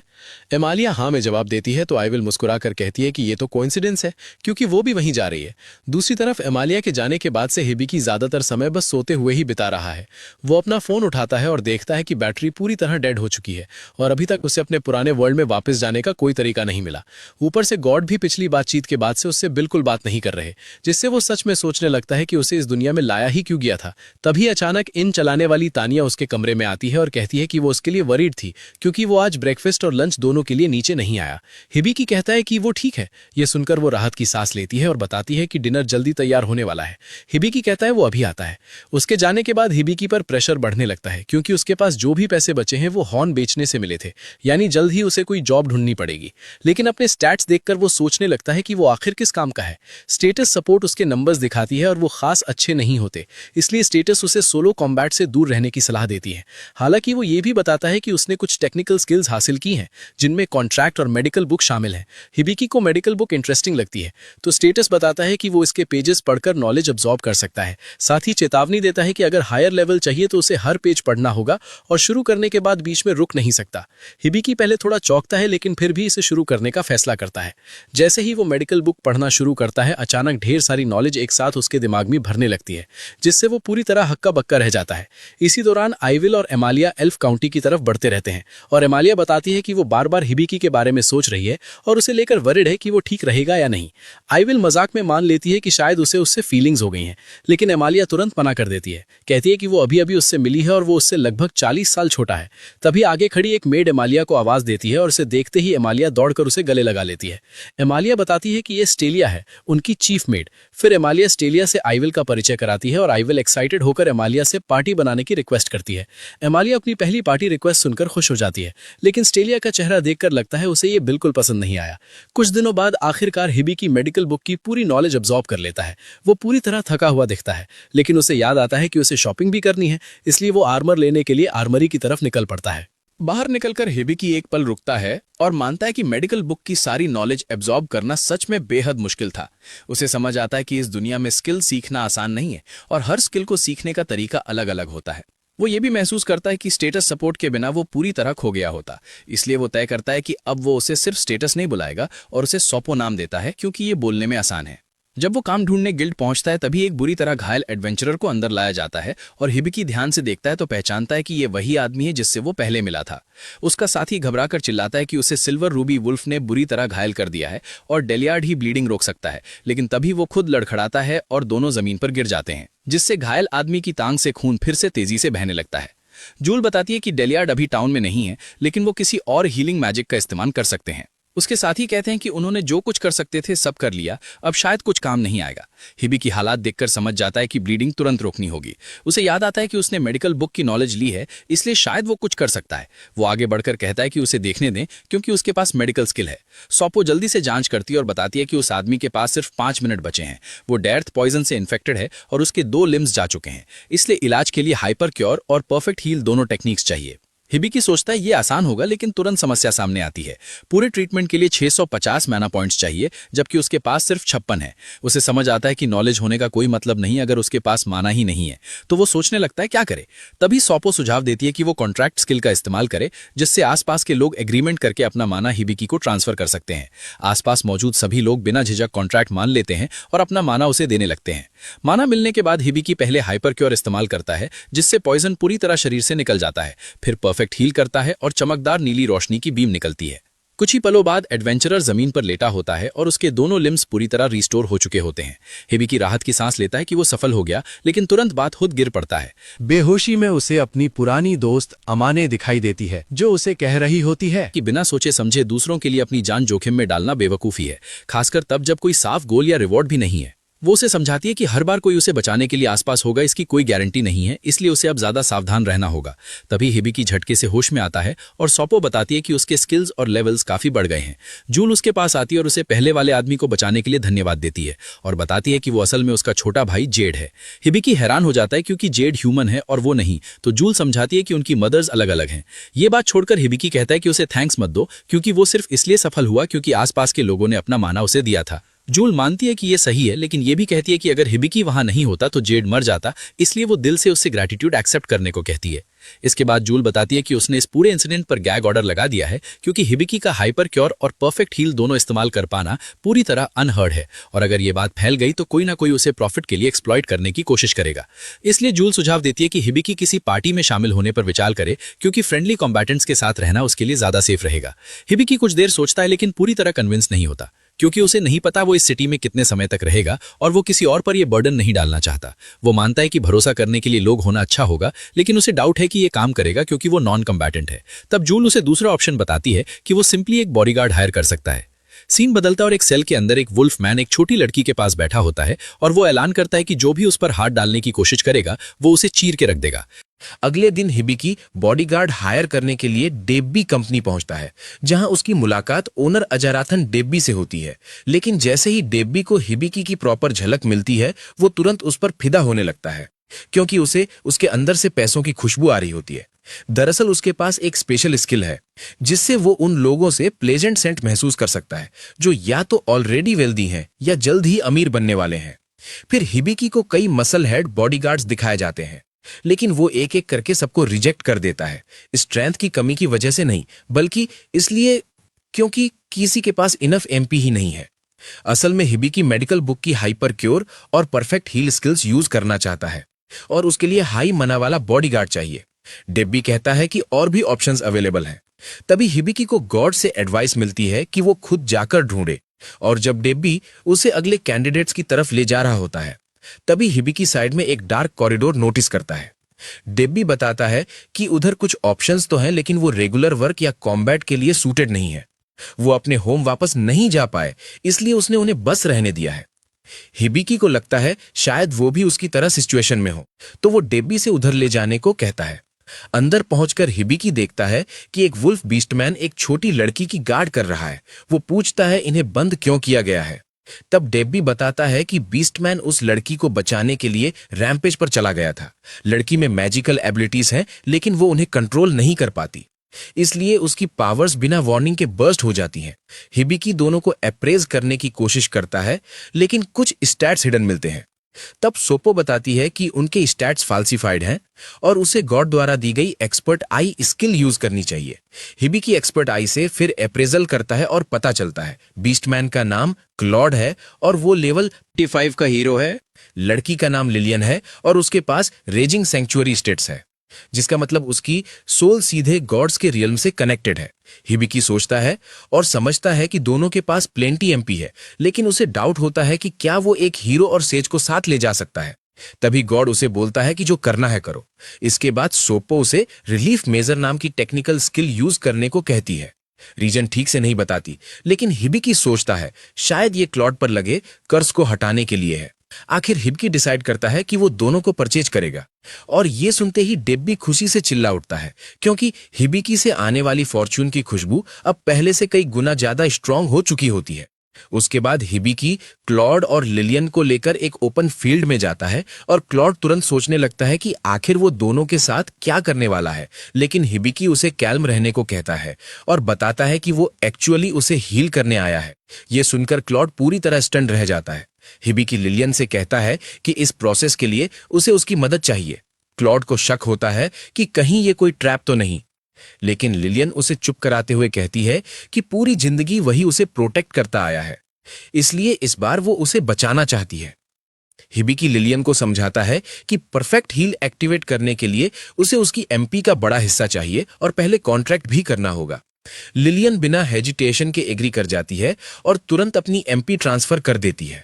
एमालिया हाँ में जवाब देती है तो आइविल मुस्कुराकर कहती है कि ये तो कोइंसिडेंस है क्योंकि वो भी वहीं जा रही है। दूसरी तरफ एमालिया के जाने के बाद से हिबिकी ज्यादातर समय बस सोते हुए ही बिता रहा है। वो अपना फोन उठाता है और देखता है कि बैटरी पूरी तरह डेड हो चुकी है और अभी तक उसे अपने पुराने वर्ल्ड में वापस जाने का कोई तरीका नहीं मिला। ऊपर से गॉड भी पिछली बातचीत के बाद से उससे बिल्कुल बात नहीं कर रहे, जिससे वो सच में सोचने लगता है कि उसे इस दुनिया में लाया ही क्यों गया था। तभी अचानक इन चलाने वाली तानिया उसके कमरे में आती है और कहती है कि वो उसके लिए वरीड थी क्योंकि वो आज ब्रेकफास्ट और लंच दोनों के लिए नीचे नहीं आया। हिबिकी कहता है कि वो ठीक है। ये सुनकर वो राहत की सांस लेती है और बताती है कि डिनर जल्दी तैयार होने वाला है। हिबिकी कहता है वो अभी आता है। उसके जाने के बाद हिबिकी पर प्रेशर बढ़ने लगता है क्योंकि उसके पास जो भी पैसे बचे हैं वो हॉर्न बेचने से मिले थे, यानी जल्द ही उसे कोई जॉब ढूंढनी पड़ेगी। लेकिन अपने स्टैट्स देखकर वो सोचने लगता है कि वो आखिर किस काम का है। स्टेटस सपोर्ट उसके नंबर्स दिखाती है और वो खास अच्छे नहीं होते, इसलिए स्टेटस उसे सोलो कॉम्बैट से दूर रहने की सलाह देती है। हालांकि वो ये भी बताता है कि उसने कुछ टेक्निकल स्किल्स हासिल की हैं जिनमें कॉन्ट्रैक्ट और मेडिकल बुक शामिल है। हिबिकी को मेडिकल बुक इंटरेस्टिंग लगती है तो स्टेटस बताता है कि वो इसके पेजेस पढ़कर नॉलेज अब्सॉर्ब कर सकता है। साथ ही चेतावनी देता है कि अगर हायर लेवल चाहिए तो उसे हर पेज पढ़ना होगा और शुरू करने के बाद बीच में रुक नहीं सकता। हिबिकी पहले थोड़ा चौंकता है लेकिन फिर भी इसे शुरू करने का फैसला करता है। जैसे ही वो मेडिकल बुक पढ़ना शुरू करता है अचानक ढेर सारी नॉलेज एक साथ उसके दिमाग में भरने लगती है, जिससे वो पूरी तरह हक्का बक्का रह जाता है। इसी दौरान आइविल और एमालिया एल्फ काउंटी की तरफ बढ़ते रहते हैं और एमालिया बताती है कि वो बार बार हिबिकी के बारे में सोच रही है और उसे लेकर वरिड है कि वो ठीक रहेगा या नहीं। आइविल मजाक में मान लेती है कि शायद उसे उससे फीलिंग्स हो गई हैं, लेकिन एमालिया तुरंत मना कर देती है। कहती है कि वो अभी अभी उससे मिली है और वो उससे लगभग 40 साल छोटा है। तभी आगे खड़ी एक मेड एमालिया को आवाज देती है और उसे देखते ही एमालिया दौड़कर उसे गले लगा लेती है। एमालिया बताती है कि ये स्टेलिया है, उनकी चीफ मेड। फिर एमालिया स्टेलिया से आइविल का परिचय कराती है और आइविल एक्साइटेड होकर एमालिया से पार्टी बनाने की रिक्वेस्ट करती है। एमालिया अपनी पहली पार्टी रिक्वेस्ट सुनकर खुश हो जाती है, लेकिन स्टेलिया का चेहरा देखकर लगता है उसे ये बिल्कुल पसंद नहीं आया। कुछ दिनों बाद आखिरकार हिबिकी मेडिकल बुक की पूरी नॉलेज अब्सॉर्ब कर लेता है। वो पूरी तरह थका हुआ दिखता है, लेकिन उसे याद आता है कि उसे शॉपिंग भी करनी है, इसलिए वो आर्मर लेने के लिए आर्मरी की तरफ निकल पड़ता है। बाहर निकलकर हिबिकी एक पल रुकता है और मानता है कि मेडिकल बुक की सारी नॉलेज एब्जॉर्ब करना सच में बेहद मुश्किल था। उसे समझ आता है कि इस दुनिया में स्किल सीखना आसान नहीं है और हर स्किल को सीखने का तरीका अलग अलग होता है। वो ये भी महसूस करता है कि स्टेटस सपोर्ट के बिना वो पूरी तरह खो गया होता, इसलिए वो तय करता है कि अब वो उसे सिर्फ स्टेटस नहीं बुलाएगा और उसे सोपो नाम देता है क्योंकि ये बोलने में आसान है। जब वो काम ढूंढने गिल्ड पहुंचता है तभी एक बुरी तरह घायल एडवेंचरर को अंदर लाया जाता है और हिबिकी ध्यान से देखता है तो पहचानता है कि ये वही आदमी है जिससे वो पहले मिला था। उसका साथी घबराकर चिल्लाता है कि उसे सिल्वर रूबी वुल्फ ने बुरी तरह घायल कर दिया है और डेलियार्ड ही ब्लीडिंग रोक सकता है, लेकिन तभी वो खुद लड़खड़ाता है और दोनों जमीन पर गिर जाते हैं, जिससे घायल आदमी की टांग से खून फिर से तेजी से बहने लगता है। जूल बताती है कि डेलियार्ड अभी टाउन में नहीं है, लेकिन वो किसी और हीलिंग मैजिक का इस्तेमाल कर सकते हैं। उसके साथी कहते हैं कि उन्होंने जो कुछ कर सकते थे सब कर लिया, अब शायद कुछ काम नहीं आएगा। हिबी की हालात देखकर समझ जाता है कि ब्लीडिंग तुरंत रोकनी होगी। उसे याद आता है कि उसने मेडिकल बुक की नॉलेज ली है, इसलिए शायद वो कुछ कर सकता है। वो आगे बढ़कर कहता है कि उसे देखने दें क्योंकि उसके पास मेडिकल स्किल है। सोपो जल्दी से जांच करती है और बताती है कि उस आदमी के पास सिर्फ 5 मिनट बचे हैं। वो डेथ पॉइजन से इन्फेक्टेड है और उसके 2 लिम्स जा चुके हैं, इसलिए इलाज के लिए हाइपर क्योर और परफेक्ट हील दोनों टेक्निक्स चाहिए। हिबिकी सोचता है ये आसान होगा, लेकिन तुरंत समस्या सामने आती है। पूरे ट्रीटमेंट के लिए 650 मैना पॉइंट्स चाहिए, जबकि उसके पास सिर्फ 56 है। उसे समझ आता है कि नॉलेज होने का कोई मतलब नहीं अगर उसके पास माना ही नहीं है। तो वो सोचने लगता है क्या करे। तभी सोपो सुझाव देती है कि वो कॉन्ट्रैक्ट स्किल का इस्तेमाल करे, जिससे आसपास के लोग एग्रीमेंट करके अपना माना हिबिकी को ट्रांसफर कर सकते हैं। आसपास मौजूद सभी लोग बिना झिझक कॉन्ट्रैक्ट मान लेते हैं और अपना माना उसे देने लगते हैं। माना मिलने के बाद हिबिकी पहले हाइपर क्योर इस्तेमाल करता है, जिससे पॉइजन पूरी तरह शरीर से निकल जाता है। फिर परफेक्ट हील करता है और चमकदार नीली रोशनी की बीम निकलती है। कुछ ही पलों बाद एडवेंचरर जमीन पर लेटा होता है और उसके दोनों लिम्स पूरी तरह रिस्टोर हो चुके होते हैं। हिबिकी राहत की सांस लेता है कि वो सफल हो गया, लेकिन तुरंत बात खुद गिर पड़ता है। बेहोशी में उसे अपनी पुरानी दोस्त अमाने दिखाई देती है, जो उसे कह रही होती है कि बिना सोचे समझे दूसरों के लिए अपनी जान जोखिम में डालना बेवकूफ़ी है, खासकर तब जब कोई साफ गोल या रिवॉर्ड भी नहीं है। वो उसे समझाती है कि हर बार कोई उसे बचाने के लिए आसपास होगा इसकी कोई गारंटी नहीं है, इसलिए उसे अब ज्यादा सावधान रहना होगा। तभी हिबिकी झटके से होश में आता है और सोपो बताती है कि उसके स्किल्स और लेवल्स काफी बढ़ गए हैं। जूल उसके पास आती है और उसे पहले वाले आदमी को बचाने के लिए धन्यवाद देती है और बताती है कि वो असल में उसका छोटा भाई जेड है। हिबिकी हैरान हो जाता है क्योंकि जेड ह्यूमन है और वो नहीं, तो जूल समझाती है कि उनकी मदर्स अलग अलग हैं। ये बात छोड़कर हिबिकी कहता है कि उसे थैंक्स मत दो, क्योंकि वो सिर्फ इसलिए सफल हुआ क्योंकि आसपास के लोगों ने अपना माना उसे दिया था। जूल मानती है कि ये सही है, लेकिन ये भी कहती है कि अगर हिबिकी वहां नहीं होता तो जेड मर जाता, इसलिए वो दिल से उससे ग्रैटिट्यूड एक्सेप्ट करने को कहती है। इसके बाद जूल बताती है कि उसने इस पूरे इंसिडेंट पर गैग ऑर्डर लगा दिया है, क्योंकि हिबिकी का हाइपर क्योर और परफेक्ट हील दोनों इस्तेमाल कर पाना पूरी तरह अनहर्ड है, और अगर ये बात फैल गई तो कोई ना कोई उसे प्रॉफिट के लिए एक्सप्लॉइट करने की कोशिश करेगा। इसलिए जूल सुझाव देती है कि हिबिकी किसी पार्टी में शामिल होने पर विचार करे, क्योंकि फ्रेंडली कॉम्बैटेंट्स के साथ रहना उसके लिए ज्यादा सेफ रहेगा। हिबिकी कुछ देर सोचता है, लेकिन पूरी तरह कन्विंस नहीं होता, क्योंकि उसे नहीं पता वो इस सिटी में कितने समय तक रहेगा और वो किसी और पर ये बर्डन नहीं डालना चाहता। वो मानता है कि भरोसा करने के लिए लोग होना अच्छा होगा, लेकिन उसे डाउट है कि ये काम करेगा क्योंकि वो नॉन कम्बैटेंट है। तब जूल उसे दूसरा ऑप्शन बताती है कि वो सिंपली एक बॉडीगार्ड हायर कर सकता है। सीन बदलता है और एक सेल के अंदर एक वुल्फ मैन एक छोटी लड़की के पास बैठा होता है और वो ऐलान करता है कि जो भी उस पर हाथ डालने की कोशिश करेगा वो उसे चीर के रख देगा। अगले दिन हिबिकी बॉडीगार्ड हायर करने के लिए डेब्बी कंपनी पहुंचता है, जहां उसकी मुलाकात ओनर अजाराथन डेब्बी से होती है। लेकिन जैसे ही डेब्बी को हिबिकी की प्रॉपर झलक मिलती है, वो तुरंत उस पर फिदा होने लगता है, क्योंकि उसे उसके अंदर से पैसों की खुशबू आ रही होती है। दरअसल उसके पास एक स्पेशल स्किल है, जिससे वो उन लोगों से प्लेजेंट सेंट महसूस कर सकता है जो या तो ऑलरेडी वेल्दी हैं या जल्द ही अमीर बनने वाले हैं। फिर हिबिकी को कई मसल हेड बॉडीगार्ड्स दिखाए जाते हैं, लेकिन वो एक एक करके सबको रिजेक्ट कर देता है। स्ट्रेंथ की कमी की वजह से नहीं, बल्कि इसलिए क्योंकि किसी के पास इनफ एमपी ही नहीं है। असल में हिबिकी मेडिकल बुक की हाइपर क्योर और परफेक्ट हील स्किल्स यूज करना चाहता है, और उसके लिए हाई मना वाला बॉडीगार्ड चाहिए। डेब्बी कहता है कि और भी ऑप्शंस अवेलेबल हैं। तभी हिबिकी को गॉड से एडवाइस मिलती है कि वो खुद जाकर ढूंढे, और जब डेब्बी उसे अगले कैंडिडेट्स की तरफ ले जा रहा होता है, तभी हिबिकी साइड में एक डार्क कॉरिडोर नोटिस करता है। डेब्बी बताता है कि उधर कुछ ऑप्शंस तो हैं, लेकिन वो रेगुलर वर्क या कॉम्बैट के लिए सूटेड नहीं है। वो अपने होम वापस नहीं जा पाए, इसलिए उसने उन्हें बस रहने दिया है। हिबिकी को लगता है शायद वो भी उसकी तरह सिचुएशन में हो, तो वो डेब्बी से उधर ले जाने को कहता है। अंदर पहुंचकर हिबिकी देखता है कि एक वुल्फ बीस्टमैन एक छोटी लड़की की गार्ड कर रहा है। वो पूछता है इन्हें बंद क्यों किया गया है। तब डेब्बी बताता है कि बीस्टमैन उस लड़की को बचाने के लिए रैम्पेज पर चला गया था। लड़की में मैजिकल एबिलिटीज हैं, लेकिन वो उन्हें कंट्रोल नहीं कर पाती, इसलिए उसकी पावर्स बिना वार्निंग के बर्स्ट हो जाती हैं। हिबिकी दोनों को अप्रेज करने की कोशिश करता है, लेकिन कुछ स्टैट्स हिडन मिलते हैं। तब सोपो बताती है कि उनके स्टैट्स फाल्सिफाइड हैं और उसे गॉड द्वारा दी गई एक्सपर्ट आई स्किल यूज करनी चाहिए। हिबिकी एक्सपर्ट आई से फिर अप्रेजल करता है और पता चलता है बीस्टमैन का नाम क्लॉड है और वो लेवल 55 का हीरो है। लड़की का नाम लिलियन है और उसके पास रेजिंग सेंचुअरी स्टेट्स है, जिसका मतलब उसकी सोल सीधे गॉड्स के रियल्म से कनेक्टेड है। हिबिकी सोचता है और समझता है कि दोनों के पास प्लेंटी एमपी है, लेकिन उसे डाउट होता है कि क्या वो एक हीरो और सेज को साथ ले जा सकता है। तभी गॉड उसे बोलता है कि जो करना है करो। इसके बाद सोपो उसे रिलीफ मेजर नाम की टेक्निकल स्किल यूज करने को कहती है। रीजन ठीक से नहीं बताती, लेकिन हिबिकी सोचता है शायद ये क्लॉड पर लगे कर्ज को हटाने के लिए है। आखिर हिबिकी डिसाइड करता है कि वो दोनों को परचेज करेगा, और ये सुनते ही डेब्बी खुशी से चिल्ला उठता है, क्योंकि हिबिकी से आने वाली फॉर्च्यून की खुशबू अब पहले से कई गुना ज्यादा स्ट्रांग हो चुकी होती है। उसके बाद हिबिकी क्लॉड और लिलियन को लेकर एक ओपन फील्ड में जाता है और क्लॉड तुरंत सोचने लगता है कि आखिर वो दोनों के साथ क्या करने वाला है, लेकिन हिबिकी उसे कैल्म रहने को कहता है और बताता है कि वो एक्चुअली उसे हील करने आया है। ये सुनकर क्लॉड पूरी तरह स्टन रह जाता है। हिबिकी लिलियन से कहता है कि इस प्रोसेस के लिए उसे उसकी मदद चाहिए। क्लॉड को शक होता है कि कहीं ये कोई ट्रैप तो नहीं, लेकिन लिलियन उसे चुप कराते हुए कहती है कि पूरी जिंदगी वही उसे प्रोटेक्ट करता आया है, इसलिए इस बार वो उसे बचाना चाहती है। हिबिकी लिलियन को समझाता है कि परफेक्ट हील एक्टिवेट करने के लिए उसे उसकी एमपी का बड़ा हिस्सा चाहिए और पहले कॉन्ट्रैक्ट भी करना होगा। लिलियन बिना हेजिटेशन के एग्री कर जाती है और तुरंत अपनी एमपी ट्रांसफर कर देती है,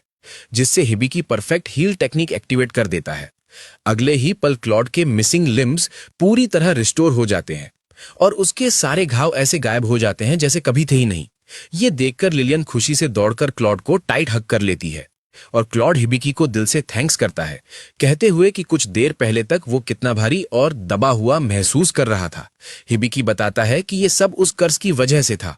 जिससे Hibiki perfect heal technique activate कर देता है। अगले ही पल क्लॉड के मिसिंग लिम्स पूरी तरह रिस्टोर हो जाते हैं और उसके सारे घाव ऐसे गायब हो जाते हैं जैसे कभी थे ही नहीं। ये देखकर लिलियन खुशी से दौड़कर क्लॉड को टाइट हग कर लेती है और क्लॉड हिबिकी को दिल से थैंक्स करता है, कहते हुए कि कुछ देर पहले तक वो कितना भारी और दबा हुआ महसूस कर रहा था। हिबिकी बताता है कि ये सब उस कर्ज की वजह से था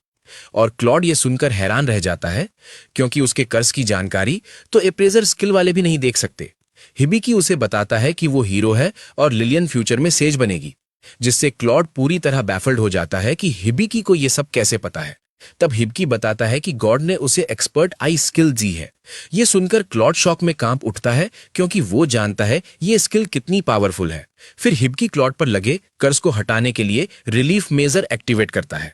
और क्लॉड ये सुनकर हैरान रह जाता है, क्योंकि उसके कर्ज की जानकारी तो अप्रेजर स्किल वाले भी नहीं देख सकते। हिबिकी उसे बताता है कि वो हीरो है और लिलियन फ्यूचर में सेज बनेगी, जिससे क्लॉड पूरी तरह बैफल्ड हो जाता है कि हिबिकी को ये सब कैसे पता है। तब हिबिकी बताता है कि गॉड ने उसे एक्सपर्ट आई स्किल दी है। ये सुनकर क्लॉड शॉक में कांप उठता है, क्योंकि वो जानता है ये स्किल कितनी पावरफुल है। फिर हिबिकी क्लॉड पर लगे कर्ज को हटाने के लिए रिलीफ मेजर एक्टिवेट करता है,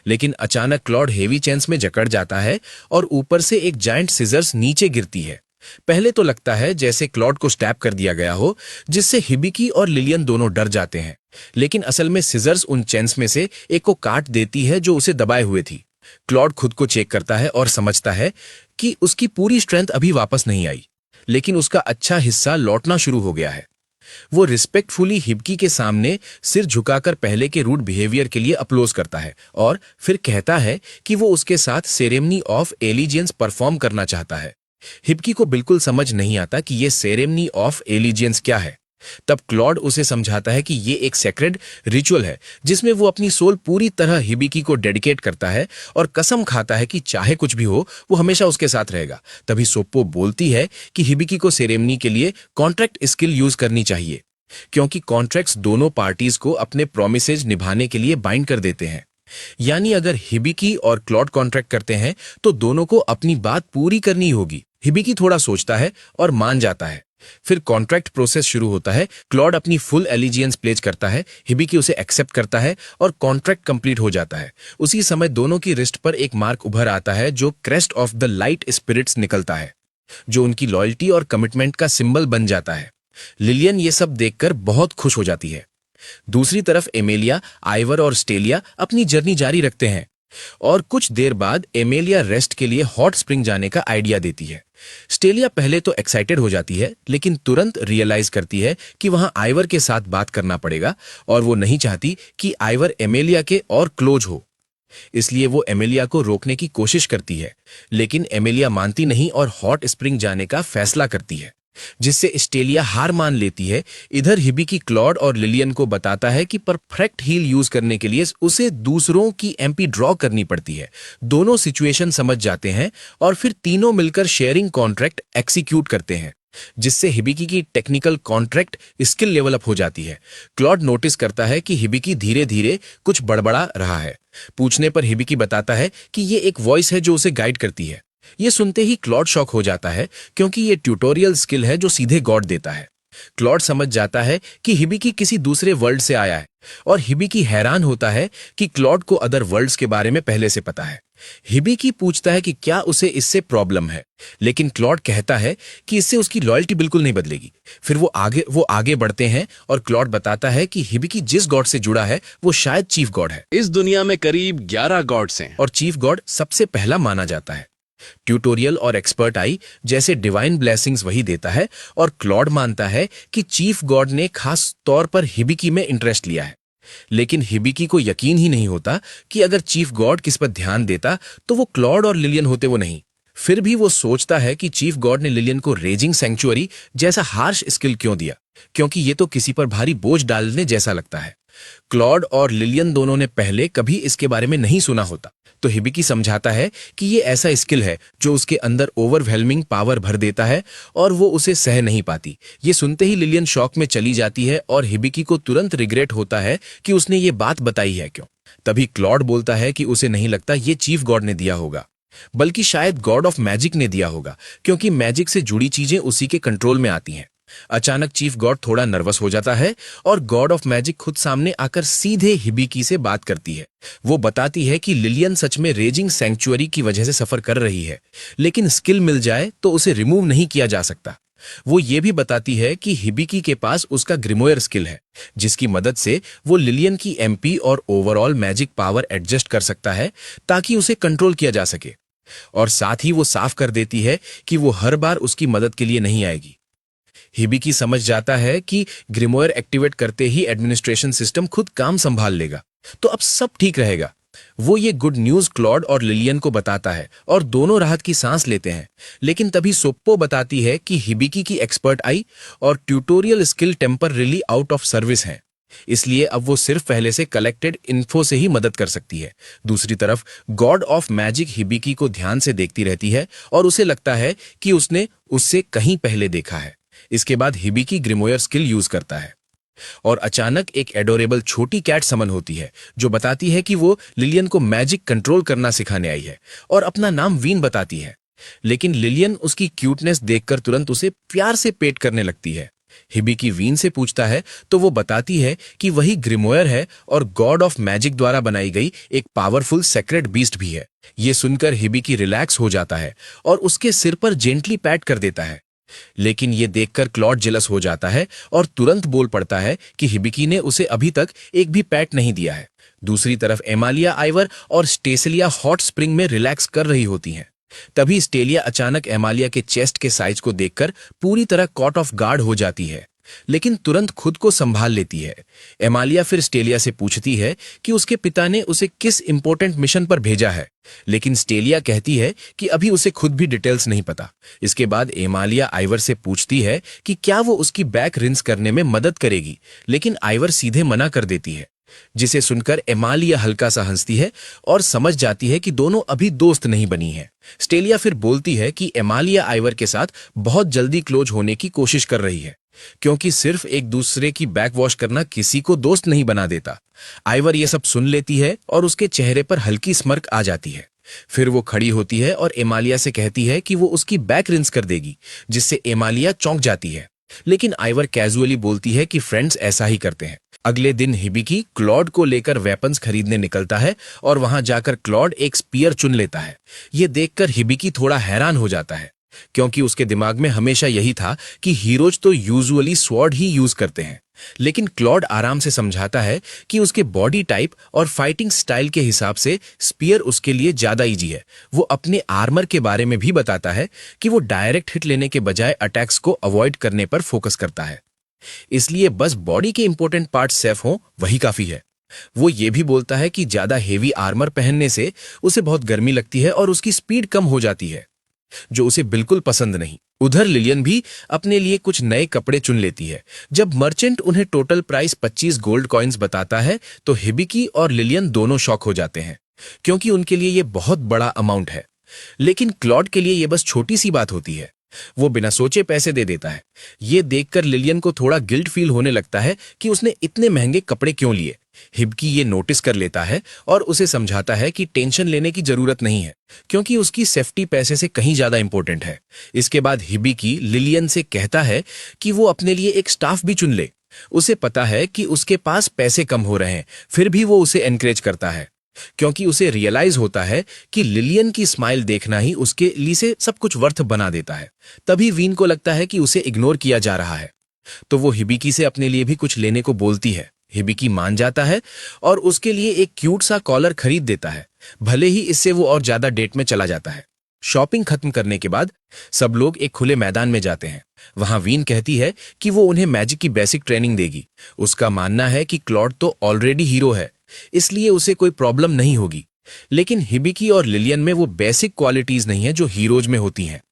लेकिन अचानक क्लॉड हेवी चेन्स में जकड़ जाता है और ऊपर से एक जायंट सिजर्स नीचे गिरती है। पहले तो लगता है जैसे क्लॉड को स्टैब कर दिया गया हो, जिससे हिबिकी और लिलियन दोनों डर जाते हैं, लेकिन असल में सिजर्स उन चेन्स में से एक को काट देती है जो उसे दबाए हुए थी। क्लॉड खुद को चेक करता है और समझता है कि उसकी पूरी स्ट्रेंथ अभी वापस नहीं आई, लेकिन उसका अच्छा हिस्सा लौटना शुरू हो गया है। वो रिस्पेक्टफुली हिबिकी के सामने सिर झुकाकर पहले के रूड बिहेवियर के लिए अप्लोज करता है और फिर कहता है कि वो उसके साथ सेरेमनी ऑफ एलिजियंस परफॉर्म करना चाहता है। हिबिकी को बिल्कुल समझ नहीं आता कि ये सेरेमनी ऑफ एलिजियंस क्या है। तब क्लॉड उसे समझाता है कि ये एक सेक्रेड रिचुअल है, जिसमें वो अपनी सोल पूरी तरह हिबिकी को डेडिकेट करता है और कसम खाता है कि चाहे कुछ भी हो वो हमेशा उसके साथ रहेगा। तभी सोप्पो बोलती है कि हिबिकी को सेरेमनी के लिए कॉन्ट्रैक्ट स्किल यूज करनी चाहिए, क्योंकि कॉन्ट्रैक्ट्स दोनों पार्टीज को अपने प्रोमिसेज निभाने के लिए बाइंड कर देते हैं। यानी अगर हिबिकी और क्लॉड कॉन्ट्रैक्ट करते हैं तो दोनों को अपनी बात पूरी करनी होगी। हिबिकी थोड़ा सोचता है और मान जाता है। फिर कॉन्ट्रैक्ट प्रोसेस शुरू होता है। क्लॉड अपनी फुल एलिजियंस प्लेज करता है, हिबिकी उसे एक्सेप्ट करता है और कॉन्ट्रैक्ट कंप्लीट हो जाता है। उसी समय दोनों की रिस्ट पर एक मार्क उभर आता है जो crest of the light spirits निकलता है, जो उनकी लॉयल्टी और कमिटमेंट का सिंबल बन जाता है। लिलियन ये सब देखकर बहुत खुश हो जाती है। दूसरी तरफ एमेलिया, आइवर और स्टेलिया अपनी जर्नी जारी रखते हैं और कुछ देर बाद एमेलिया रेस्ट के लिए हॉट स्प्रिंग जाने का आइडिया देती है। स्टेलिया पहले तो एक्साइटेड हो जाती है, लेकिन तुरंत रियलाइज करती है कि वहां आइवर के साथ बात करना पड़ेगा और वो नहीं चाहती कि आइवर एमेलिया के और क्लोज हो। इसलिए वो एमेलिया को रोकने की कोशिश करती है, लेकिन एमेलिया मानती नहीं और हॉट स्प्रिंग जाने का फैसला करती है, जिससे स्टेलिया हार मान लेती है। इधर हिबिकी क्लॉड और लिलियन को बताता है कि परफेक्ट हील यूज करने के लिए उसे दूसरों की एमपी ड्रॉ करनी पड़ती है। दोनों सिचुएशन समझ जाते हैं और फिर तीनों मिलकर शेयरिंग कॉन्ट्रैक्ट एक्सिक्यूट करते हैं, जिससे हिबिकी की टेक्निकल कॉन्ट्रैक्ट स्किल डेवलप हो जाती है। क्लॉड नोटिस करता है कि हिबिकी धीरे धीरे कुछ बड़बड़ा रहा है। पूछने पर हिबिकी बताता है कि ये एक वॉइस है जो उसे गाइड करती है। ये सुनते ही क्लॉड शॉक हो जाता है, क्योंकि ये ट्यूटोरियल स्किल है जो सीधे गॉड देता है। क्लॉड समझ जाता है कि हिबिकी किसी दूसरे वर्ल्ड से आया है और हिबिकी हैरान होता है कि क्लॉड को अदर वर्ल्ड्स के बारे में पहले से पता है। हिबिकी पूछता है कि क्या उसे इससे प्रॉब्लम है, लेकिन क्लॉड कहता है कि इससे उसकी लॉयल्टी बिल्कुल नहीं बदलेगी। फिर वो आगे बढ़ते हैं और क्लॉड बताता है कि हिबिकी जिस गॉड से जुड़ा है वो शायद चीफ गॉड है। इस दुनिया में करीब 11 गॉड्स हैं और चीफ गॉड सबसे पहला माना जाता है। ट्यूटोरियल और एक्सपर्ट आई जैसे डिवाइन ब्लेसिंग्स वही देता है और क्लॉड मानता है कि चीफ गॉड ने खास तौर पर हिबिकी में इंटरेस्ट लिया है। लेकिन हिबिकी को यकीन ही नहीं होता कि अगर चीफ गॉड किस पर ध्यान देता तो वो क्लॉड और लिलियन होते, वो नहीं। फिर भी वो सोचता है कि चीफ गॉड ने लिलियन को रेजिंग सैंक्चुअरी जैसा हार्श स्किल क्यों दिया, क्योंकि ये तो किसी पर भारी बोझ डालने जैसा लगता है। क्लॉड और लिलियन दोनों ने पहले कभी इसके बारे में नहीं सुना होता, तो हिबिकी समझाता है कि ये ऐसा स्किल है जो उसके अंदर ओवरवेलमिंग पावर भर देता है और वो उसे सह नहीं पाती। ये सुनते ही लिलियन शॉक में चली जाती है और हिबिकी को तुरंत रिग्रेट होता है कि उसने ये बात बताई है क्यों। तभी क्लॉड बोलता है कि उसे नहीं लगता ये चीफ गॉड ने दिया होगा, बल्कि शायद गॉड ऑफ मैजिक ने दिया होगा, क्योंकि मैजिक से जुड़ी चीजें उसी के कंट्रोल में आती हैं। अचानक चीफ गॉड थोड़ा नर्वस हो जाता है और गॉड ऑफ मैजिक खुद सामने आकर सीधे हिबिकी से बात करती है। वो बताती है कि लिलियन सच में रेजिंग सैंक्चुअरी की वजह से सफर कर रही है, लेकिन स्किल मिल जाए तो उसे रिमूव नहीं किया जा सकता। वो ये भी बताती है कि हिबिकी के पास उसका ग्रिमोयर स्किल है, जिसकी मदद से वो लिलियन की एमपी और ओवरऑल मैजिक पावर एडजस्ट कर सकता है ताकि उसे कंट्रोल किया जा सके। और साथ ही वो साफ कर देती है कि वो हर बार उसकी मदद के लिए नहीं आएगी। हिबिकी समझ जाता है कि ग्रिमोयर एक्टिवेट करते ही एडमिनिस्ट्रेशन सिस्टम खुद काम संभाल लेगा, तो अब सब ठीक रहेगा। वो ये गुड न्यूज क्लॉड और लिलियन को बताता है और दोनों राहत की सांस लेते हैं। लेकिन तभी सोप्पो बताती है कि हिबिकी की एक्सपर्ट आई और tutorial skill temporarily out of service हैं, इसलिए अब वो सिर्फ पहले से कलेक्टेड इन्फो से ही मदद कर सकती है। दूसरी तरफ गॉड ऑफ मैजिक हिबिकी को ध्यान से देखती रहती है और उसे लगता है कि उसने उससे कहीं पहले देखा है। इसके बाद हिबिकी ग्रिमोयर स्किल यूज करता है और अचानक एक एडोरेबल छोटी कैट समन होती है जो बताती है कि वो लिलियन को मैजिक कंट्रोल करना सिखाने आई है और अपना नाम वीन बताती है। लेकिन लिलियन उसकी क्यूटनेस देखकर तुरंत उसे प्यार से पेट करने लगती है। हिबिकी वीन से पूछता है तो वो बताती है कि वही ग्रिमोयर है और गॉड ऑफ मैजिक द्वारा बनाई गई एक पावरफुल सेक्रेट बीस्ट भी है। ये सुनकर हिबिकी रिलैक्स हो जाता है और उसके सिर पर जेंटली पैट कर देता है। लेकिन ये देखकर क्लॉड जेलस हो जाता है और तुरंत बोल पड़ता है कि हिबिकी ने उसे अभी तक एक भी पैट नहीं दिया है। दूसरी तरफ एमालिया आइवर और स्टेसिलिया हॉट स्प्रिंग में रिलैक्स कर रही होती हैं। तभी स्टेलिया अचानक एमालिया के चेस्ट के साइज को देखकर पूरी तरह कॉट ऑफ गार्ड हो जाती है, लेकिन तुरंत खुद को संभाल लेती है। एमालिया फिर स्टेलिया से पूछती है कि उसके पिता ने उसे किस इंपॉर्टेंट मिशन पर भेजा है, लेकिन स्टेलिया कहती है कि अभी उसे खुद भी डिटेल्स नहीं पता। इसके बाद एमालिया आइवर से पूछती है कि क्या वो उसकी बैक रिंस करने में मदद करेगी, लेकिन आइवर सीधे मना कर देती है, जिसे सुनकर एमालिया हल्का सा हंसती है और समझ जाती है कि दोनों अभी दोस्त नहीं बनी हैं। स्टेलिया फिर बोलती है कि एमालिया आइवर के साथ बहुत जल्दी क्लोज होने की कोशिश कर रही है, क्योंकि सिर्फ एक दूसरे की बैक वॉश करना किसी को दोस्त नहीं बना देता। आइवर ये सब सुन लेती है और उसके चेहरे पर हल्की स्मर्क आ जाती है। फिर वो खड़ी होती है और एमालिया से कहती है कि वो उसकी बैक रिंस कर देगी, जिससे एमालिया चौंक जाती है। लेकिन आइवर कैजुअली बोलती है कि फ्रेंड्स ऐसा ही करते हैं। अगले दिन हिबिकी क्लॉड को लेकर वेपन्स खरीदने निकलता है और वहां जाकर क्लॉड एक स्पीयर चुन लेता है। ये देखकर हिबिकी थोड़ा हैरान हो जाता है, क्योंकि उसके दिमाग में हमेशा यही था कि हीरोज तो यूजुअली स्वॉर्ड ही यूज करते हैं। लेकिन क्लॉड आराम से समझाता है कि उसके बॉडी टाइप और फाइटिंग स्टाइल के हिसाब से स्पीयर उसके लिए ज्यादा इजी है। वो अपने आर्मर के बारे में भी बताता है कि वो डायरेक्ट हिट लेने के बजाय अटैक्स को अवॉइड करने पर फोकस करता है, इसलिए बस बॉडी के इंपॉर्टेंट पार्ट सेफ हों वही काफी है। वो ये भी बोलता है कि ज्यादा हेवी आर्मर पहनने से उसे बहुत गर्मी लगती है और उसकी स्पीड कम हो जाती है, जो उसे बिल्कुल पसंद नहीं। उधर लिलियन भी अपने लिए कुछ नए कपड़े चुन लेती है। जब मर्चेंट उन्हें टोटल प्राइस 25 गोल्ड कॉइन्स बताता है तो हिबिकी और लिलियन दोनों शॉक हो जाते हैं, क्योंकि उनके लिए ये बहुत बड़ा अमाउंट है। लेकिन क्लॉड के लिए ये बस छोटी सी बात होती है। वो बिना सोचे पैसे दे देता है। ये देखकर लिलियन को थोड़ा गिल्ट फील होने लगता है कि उसने इतने महंगे कपड़े क्यों लिए। हिबिकी ये नोटिस कर लेता है और उसे समझाता है कि टेंशन लेने की जरूरत नहीं है, क्योंकि उसकी सेफ्टी पैसे से कहीं ज्यादा इंपॉर्टेंट है। इसके बाद हिबिकी लिलियन से कहता है कि वो अपने लिए एक स्टाफ भी चुन ले। उसे पता है कि उसके पास पैसे कम हो रहे हैं, फिर भी वो उसे एनकरेज करता है, क्योंकि उसे रियलाइज होता है कि लिलियन की स्माइल देखना ही उसके लिए से सब कुछ वर्थ बना देता है। तभी वीन को लगता है कि उसे इग्नोर किया जा रहा है, तो वो हिबिकी से अपने लिए भी कुछ लेने को बोलती है। हिबिकी मान जाता है और उसके लिए एक क्यूट सा कॉलर खरीद देता है, भले ही इससे वो और ज्यादा डेट में चला जाता है। शॉपिंग खत्म करने के बाद सब लोग एक खुले मैदान में जाते हैं। वहां वीन कहती है कि वो उन्हें मैजिक की बेसिक ट्रेनिंग देगी। उसका मानना है कि क्लॉड तो ऑलरेडी हीरो है, इसलिए उसे कोई प्रॉब्लम नहीं होगी। लेकिन हिबिकी और लिलियन में वो बेसिक क्वालिटीज नहीं है जो हीरोज में होती हैं,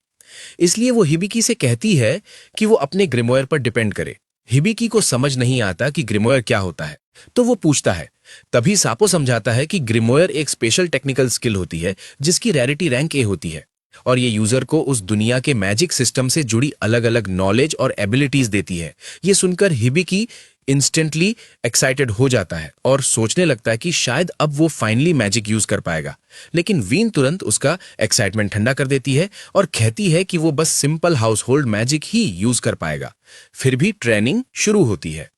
इसलिए वो हिबिकी से कहती है कि वो अपने ग्रिमोयर पर डिपेंड करे। हिबिकी को समझ नहीं आता कि ग्रिमोयर क्या होता है, तो वो पूछता है। तभी सापो समझाता है कि ग्रिमोयर एक स्पेशल टेक्निकल स्किल होती है जिसकी रैरिटी रैंक ए होती है और ये यूजर को उस दुनिया के मैजिक सिस्टम से जुड़ी अलग अलग नॉलेज और एबिलिटीज देती है। ये सुनकर हिबिकी इंस्टेंटली एक्साइटेड हो जाता है और सोचने लगता है कि शायद अब वो फाइनली मैजिक यूज कर पाएगा, लेकिन वीन तुरंत उसका एक्साइटमेंट ठंडा कर देती है और कहती है कि वो बस सिंपल हाउस होल्ड मैजिक ही यूज कर पाएगा। फिर भी ट्रेनिंग शुरू होती है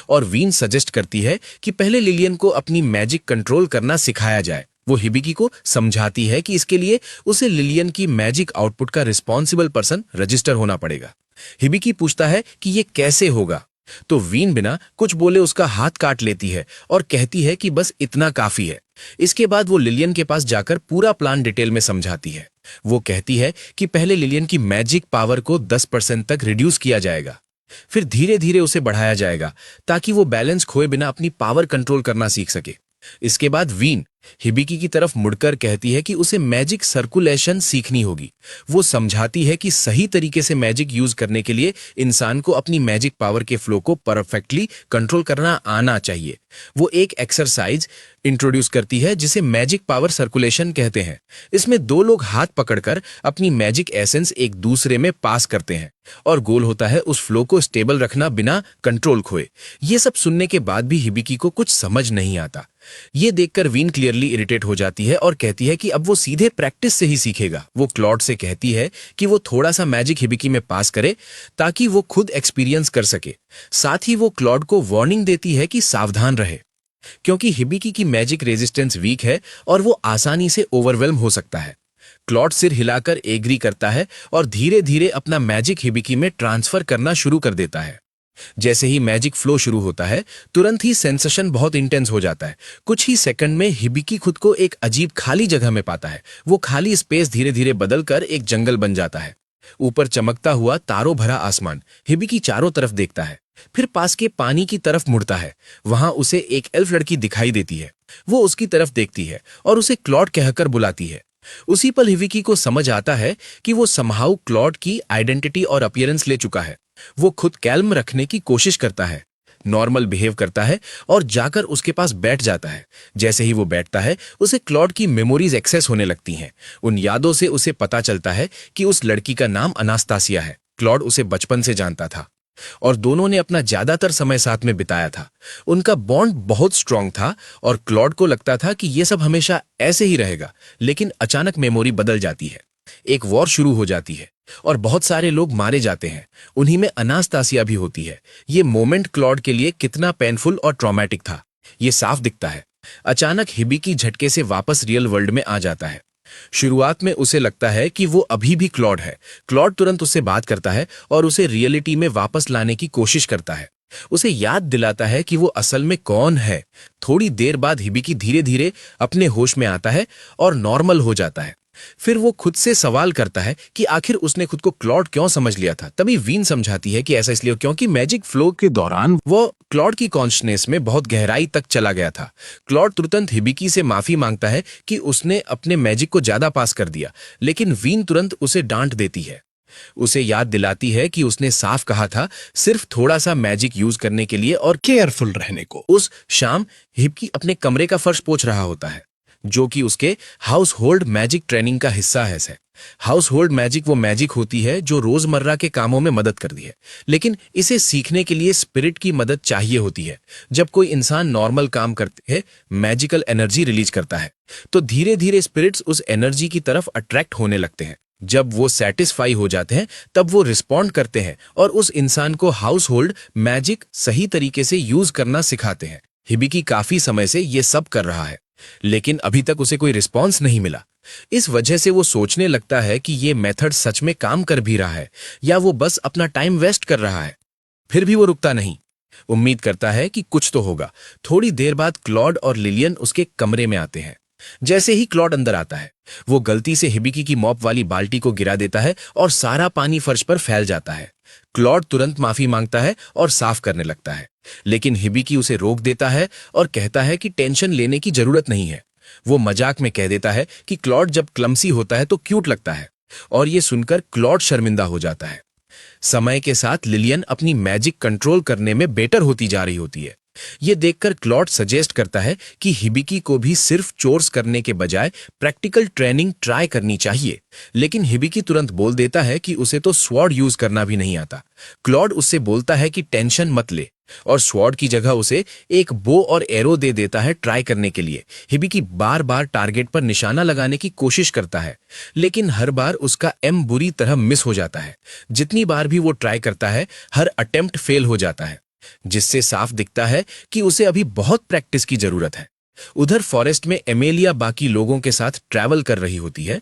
और वीन सजेस्ट करती है कि पहले लिलियन को अपनी मैजिक कंट्रोल करना सिखाया जाए। वो हिबिकी को समझाती है कि इसके लिए उसे लिलियन की मैजिक आउटपुट का रिस्पॉन्सिबल पर्सन रजिस्टर होना पड़ेगा। हिबिकी पूछता है कि ये कैसे होगा, तो वीन बिना कुछ बोले उसका हाथ काट लेती है और कहती है कि बस इतना काफी है। इसके बाद वो लिलियन के पास जाकर पूरा प्लान डिटेल में समझाती है। वो कहती है कि पहले लिलियन की मैजिक पावर को 10% तक रिड्यूस किया जाएगा, फिर धीरे धीरे उसे बढ़ाया जाएगा ताकि वो बैलेंस खोए बिना अपनी पावर कंट्रोल करना सीख सके। इसके बाद वीन हिबिकी की तरफ मुड़कर कहती है कि उसे मैजिक सर्कुलेशन सीखनी होगी। वो समझाती है कि सही तरीके से मैजिक यूज करने के लिए इंसान को अपनी मैजिक पावर के फ्लो को परफेक्टली कंट्रोल करना आना चाहिए। वो एक एक्सरसाइज इंट्रोड्यूस करती है जिसे मैजिक पावर सर्कुलेशन कहते हैं। इसमें दो लोग हाथ पकड़कर अपनी मैजिक एसेंस एक दूसरे में पास करते हैं और गोल होता है उस फ्लो को स्टेबल रखना बिना कंट्रोल खोए। ये सब सुनने के बाद भी हिबिकी को कुछ समझ नहीं आता। ये देखकर वीन क्लियरली इरिटेट हो जाती है और कहती है कि अब वो सीधे प्रैक्टिस से ही सीखेगा। वो क्लॉड से कहती है कि वो थोड़ा सा मैजिक हिबिकी में पास करे ताकि वो खुद एक्सपीरियंस कर सके। साथ ही वो क्लॉड को वार्निंग देती है कि सावधान रहे, क्योंकि हिबिकी की मैजिक रेजिस्टेंस वीक है और वो आसानी से ओवरवेल्म हो सकता है। क्लॉड सिर हिलाकर एग्री करता है और धीरे धीरे अपना मैजिक हिबिकी में ट्रांसफर करना शुरू कर देता है। जैसे ही मैजिक फ्लो शुरू होता है, तुरंत ही सेंसेशन बहुत इंटेंस हो जाता है। कुछ ही सेकंड में हिबिकी खुद को एक अजीब खाली जगह में पाता है। वो खाली स्पेस धीरे धीरे बदलकर एक जंगल बन जाता है। ऊपर चमकता हुआ तारों भरा आसमान। हिबिकी चारों तरफ देखता है, फिर पास के पानी की तरफ मुड़ता है। वहां उसे एक एल्फ लड़की दिखाई देती है। वो उसकी तरफ देखती है और उसे क्लॉड कहकर बुलाती है। उसी पल हिबिकी को समझ आता है कि वो समहाउ क्लॉड की आइडेंटिटी और अपीयरेंस ले चुका है। वो खुद कैल्म रखने की कोशिश करता है, नॉर्मल बिहेव करता है और जाकर उसके पास बैठ जाता है। जैसे ही वो बैठता है, उसे क्लॉड की मेमोरीज एक्सेस होने लगती हैं। उन यादों से उसे पता चलता है कि उस लड़की का नाम अनास्तासिया है। क्लॉड उसे बचपन से जानता था और दोनों ने अपना ज्यादातर समय साथ में बिताया था। उनका बॉन्ड बहुत स्ट्रांग था और क्लॉड को लगता था कि ये सब हमेशा ऐसे ही रहेगा। लेकिन अचानक मेमोरी बदल जाती है। एक वॉर शुरू हो जाती है और बहुत सारे लोग मारे जाते हैं। उन्हीं में अनास्तासिया भी होती है। ये मोमेंट क्लॉड के लिए कितना पेनफुल और ट्रॉमेटिक था, ये साफ दिखता है। अचानक हिबिकी झटके से वापस रियल वर्ल्ड में आ जाता है। शुरुआत में उसे लगता है कि वो अभी भी क्लॉड है। क्लॉड तुरंत उससे बात करता है और उसे रियलिटी में वापस लाने की कोशिश करता है। उसे याद दिलाता है कि वो असल में कौन है। थोड़ी देर बाद हिबिकी धीरे धीरे अपने होश में आता है और नॉर्मल हो जाता है। फिर वो खुद से सवाल करता है कि आखिर उसने खुद को क्लॉड क्यों समझ लिया था। तभी वीन समझाती है कि ऐसा इसलिए क्योंकि मैजिक फ्लो के दौरान वो क्लॉड की कॉन्शनेस में बहुत गहराई तक चला गया था। क्लॉड तुरंत हिबिकी से माफी मांगता है कि उसने अपने मैजिक को ज्यादा पास कर दिया, लेकिन वीन तुरंत उसे डांट देती है। उसे याद दिलाती है कि उसने साफ कहा था सिर्फ थोड़ा सा मैजिक यूज करने के लिए और केयरफुल रहने को। उस शाम हिबिकी अपने कमरे का फर्श पोंछ रहा होता है, जो कि उसके हाउस होल्ड मैजिक ट्रेनिंग का हिस्सा है। हाउस होल्ड मैजिक वो मैजिक होती है जो रोजमर्रा के कामों में मदद करती है, लेकिन इसे सीखने के लिए स्पिरिट की मदद चाहिए होती है। जब कोई इंसान नॉर्मल काम करते है, मैजिकल एनर्जी रिलीज करता है, तो धीरे धीरे स्पिरिट्स उस एनर्जी की तरफ अट्रैक्ट होने लगते हैं। जब वो सेटिस्फाई हो जाते हैं, तब वो रिस्पॉन्ड करते हैं और उस इंसान को हाउस होल्ड मैजिक सही तरीके से यूज करना सिखाते हैं। हिबिकी काफी समय से ये सब कर रहा है, लेकिन अभी तक उसे कोई रिस्पॉन्स नहीं मिला। इस वजह से वो सोचने लगता है कि ये मेथड सच में काम कर भी रहा है या वो बस अपना टाइम वेस्ट कर रहा है। फिर भी वो रुकता नहीं, उम्मीद करता है कि कुछ तो होगा। थोड़ी देर बाद क्लॉड और लिलियन उसके कमरे में आते हैं। जैसे ही क्लॉड अंदर आता है, वो गलती से हिबिकी की मॉप वाली बाल्टी को गिरा देता है और सारा पानी फर्श पर फैल जाता है। क्लॉड तुरंत माफी मांगता है और साफ करने लगता है, लेकिन हिबिकी उसे रोक देता है और कहता है कि टेंशन लेने की जरूरत नहीं है। वो मजाक में कह देता है कि क्लॉड जब क्लमसी होता है तो क्यूट लगता है, और ये सुनकर क्लॉड शर्मिंदा हो जाता है। समय के साथ लिलियन अपनी मैजिक कंट्रोल करने में बेटर होती जा रही होती है। ये देखकर क्लॉड सजेस्ट करता है कि हिबिकी को भी सिर्फ चोर्स करने के बजाय प्रैक्टिकल ट्रेनिंग ट्राई करनी चाहिए, लेकिन हिबिकी तुरंत बोल देता है कि उसे तो स्वॉर्ड यूज करना भी नहीं आता। क्लॉड उससे बोलता है कि टेंशन मत ले और स्वॉर्ड की जगह उसे एक बो और एरो दे देता है ट्राई करने के लिए। हिबिकी बार बार टारगेट पर निशाना लगाने की कोशिश करता है, लेकिन हर बार उसका एम बुरी तरह मिस हो जाता है। जितनी बार भी वो ट्राई करता है, हर अटेम्प्ट फेल हो जाता है, जिससे साफ दिखता है कि उसे अभी बहुत प्रैक्टिस की जरूरत है। उधर फॉरेस्ट में एमेलिया बाकी लोगों के साथ ट्रैवल कर रही होती है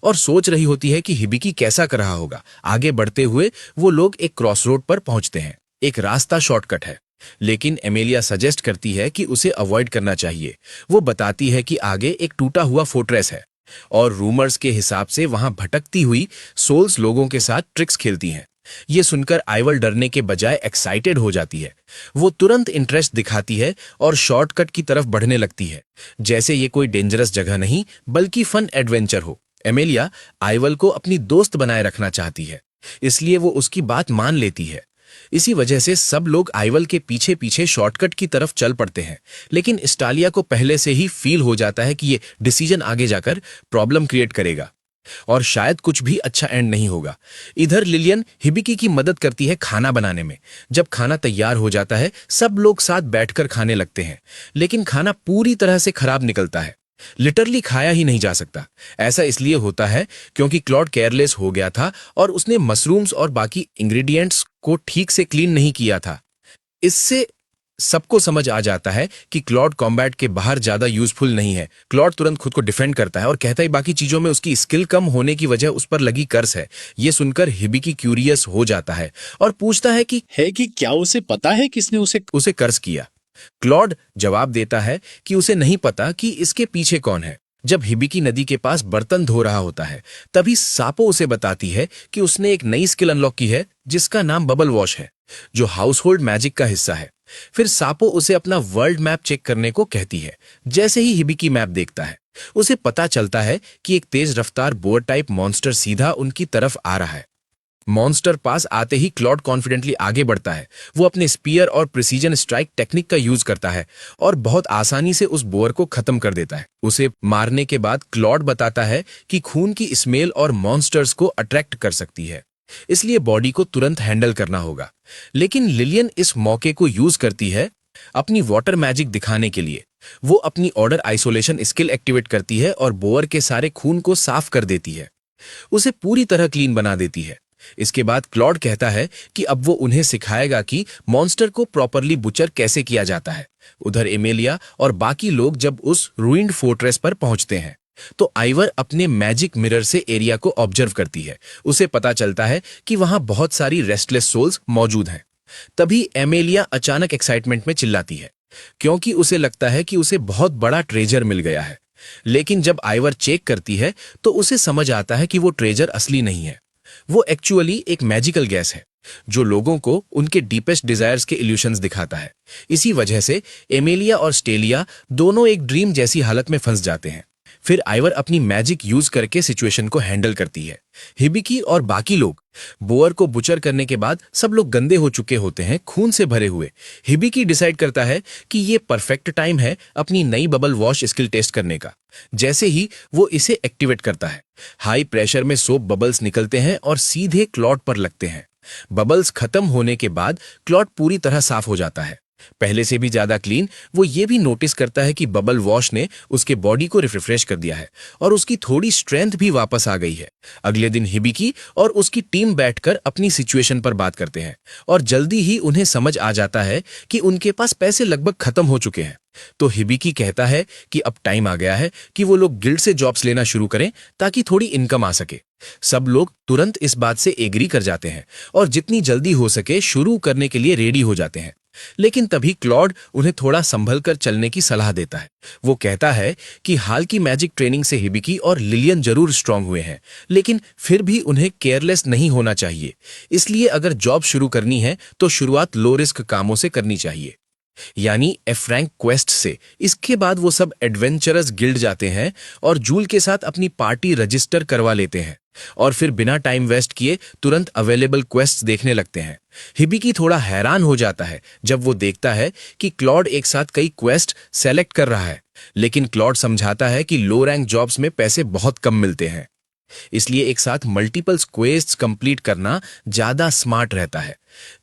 और सोच रही होती है कि हिबिकी कैसा कर रहा होगा। आगे बढ़ते हुए वो लोग एक क्रॉसरोड पर पहुंचते हैं। एक रास्ता शॉर्टकट है, लेकिन एमेलिया सजेस्ट करती है कि उसे अवॉइड करना चाहिए। वो बताती है कि आगे एक टूटा हुआ फोर्ट्रेस है और रूमर्स के हिसाब से वहां भटकती हुई सोल्स लोगों के साथ ट्रिक्स खेलती हैं। ये सुनकर आइवल डरने के बजाय एक्साइटेड हो जाती है। वो तुरंत इंटरेस्ट दिखाती है और शॉर्टकट की तरफ बढ़ने लगती है, जैसे ये कोई डेंजरस जगह नहीं बल्कि फन एडवेंचर हो। एमेलिया आइवल को अपनी दोस्त बनाए रखना चाहती है, इसलिए वो उसकी बात मान लेती है। इसी वजह से सब लोग आइवल के पीछे पीछे शॉर्टकट की तरफ चल पड़ते हैं, लेकिन स्टालिया को पहले से ही फील हो जाता है कि ये डिसीजन आगे जाकर प्रॉब्लम क्रिएट करेगा और शायद कुछ भी अच्छा एंड नहीं होगा। इधर लिलियन हिबिकी की मदद करती है खाना बनाने में। जब खाना तैयार हो जाता है, सब लोग साथ बैठकर खाने लगते हैं, लेकिन खाना पूरी तरह से खराब निकलता है। लिटरली खाया ही नहीं जा सकता। ऐसा इसलिए होता है क्योंकि क्लॉड केयरलेस हो गया था और उसने मशरूम्स और बाकी इंग्रेडिएंट्स को ठीक से क्लीन नहीं किया था। इससे सबको समझ आ जाता है कि क्लॉड कॉम्बैट के बाहर ज्यादा यूजफुल नहीं है। क्लॉड तुरंत खुद को डिफेंड करता है और कहता है बाकी चीजों में उसकी स्किल कम होने की वजह उस पर लगी कर्स है। ये सुनकर हिबिकी क्यूरियस हो जाता है और पूछता है कि क्या उसे पता है किसने उसे कर्स किया। क्लॉड जवाब देता है कि उसे नहीं पता कि इसके पीछे कौन है। जब हिबिकी नदी के पास बर्तन धो रहा होता है, तभी सापो उसे बताती है कि उसने एक नई स्किल अनलॉक की है जिसका नाम बबल वॉश है, जो हाउस होल्ड मैजिक का हिस्सा है। फिर सापो उसे अपना वर्ल्ड मैप चेक करने को कहती है। जैसे ही हिबिकी मैप देखता है, उसे पता चलता है कि एक तेज रफ्तार बोर टाइप मॉन्स्टर सीधा उनकी तरफ आ रहा है। मॉन्स्टर पास आते ही क्लॉड कॉन्फिडेंटली आगे बढ़ता है। वो अपने स्पीयर और प्रिसीजन स्ट्राइक टेक्निक का यूज करता है और बहुत आसानी से उस बोर को खत्म कर देता है। उसे मारने के बाद क्लॉड बताता है कि खून की स्मेल और मॉन्स्टर्स को अट्रैक्ट कर सकती है, इसलिए बॉडी को तुरंत हैंडल करना होगा। लेकिन लिलियन इस मौके को यूज करती है अपनी वाटर मैजिक दिखाने के लिए। वो अपनी ऑर्डर आइसोलेशन स्किल एक्टिवेट करती है और बोअर के सारे खून को साफ कर देती है, उसे पूरी तरह क्लीन बना देती है। इसके बाद क्लॉड कहता है कि अब वो उन्हें सिखाएगा कि मॉन्स्टर को प्रॉपरली बुचर कैसे किया जाता है। उधर एमेलिया और बाकी लोग जब उस रूइंड फोर्ट्रेस पर पहुंचते हैं, तो आइवर अपने मैजिक मिरर से एरिया को ऑब्जर्व करती है। उसे पता चलता है कि वहां बहुत सारी रेस्टलेस सोल्स मौजूद हैं। तभी एमेलिया अचानक एक्साइटमेंट में चिल्लाती है, क्योंकि उसे लगता है कि उसे बहुत बड़ा ट्रेजर मिल गया है। लेकिन जब आइवर चेक करती है, तो उसे समझ आता है कि वो ट्रेजर असली नहीं है। वो एक्चुअली एक मैजिकल गैस है जो लोगों को उनके डीपेस्ट डिजायर्स के इल्यूशंस दिखाता है। इसी वजह से एमेलिया और स्टेलिया दोनों एक ड्रीम जैसी हालत में फंस जाते हैं। फिर आइवर अपनी मैजिक यूज करके सिचुएशन को हैंडल करती है। हिबिकी और बाकी लोग बोअर को बुचर करने के बाद सब लोग गंदे हो चुके होते हैं, खून से भरे हुए। हिबिकी डिसाइड करता है कि ये परफेक्ट टाइम है अपनी नई बबल वॉश स्किल टेस्ट करने का। जैसे ही वो इसे एक्टिवेट करता है, हाई प्रेशर में सोप बबल्स निकलते हैं और सीधे क्लॉड पर लगते हैं। बबल्स खत्म होने के बाद क्लॉड पूरी तरह साफ हो जाता है, पहले से भी ज्यादा क्लीन। वो ये भी नोटिस करता है कि बबल वॉश ने उसके बॉडी को रिफ्रेश कर दिया है और उसकी थोड़ी स्ट्रेंथ भी वापस आ गई है। अगले दिन हिबिकी और उसकी टीम बैठकर अपनी सिचुएशन पर बात करते हैं और जल्दी ही उन्हें समझ आ जाता है कि उनके पास पैसे लगभग खत्म हो चुके हैं। तो हिबिकी कहता है कि अब टाइम आ गया है कि वो लोग गिल्ड से जॉब्स लेना शुरू करें ताकि थोड़ी इनकम आ सके। सब लोग तुरंत इस बात से एग्री कर जाते हैं और जितनी जल्दी हो सके शुरू करने के लिए रेडी हो जाते हैं। लेकिन तभी क्लॉड उन्हें थोड़ा संभल कर चलने की सलाह देता है। वो कहता है कि हाल की मैजिक ट्रेनिंग से हिबिकी और लिलियन जरूर स्ट्रांग हुए हैं, लेकिन फिर भी उन्हें केयरलेस नहीं होना चाहिए। इसलिए अगर जॉब शुरू करनी है तो शुरुआत लो रिस्क कामों से करनी चाहिए। यानी एफ रैंक क्वेस्ट से। इसके बाद वो सब एडवेंचरस गिल्ड जाते हैं और जूल के साथ अपनी पार्टी रजिस्टर करवा लेते हैं और फिर बिना टाइम वेस्ट किए तुरंत अवेलेबल क्वेस्ट्स देखने लगते हैं। हिबिकी थोड़ा हैरान हो जाता है जब वो देखता है कि क्लॉड एक साथ कई क्वेस्ट सेलेक्ट कर रहा है, लेकिन क्लॉड समझाता है कि लो रैंक जॉब्स में पैसे बहुत कम मिलते हैं, इसलिए एक साथ मल्टीपल क्वेस्ट्स कंप्लीट करना ज्यादा स्मार्ट रहता है।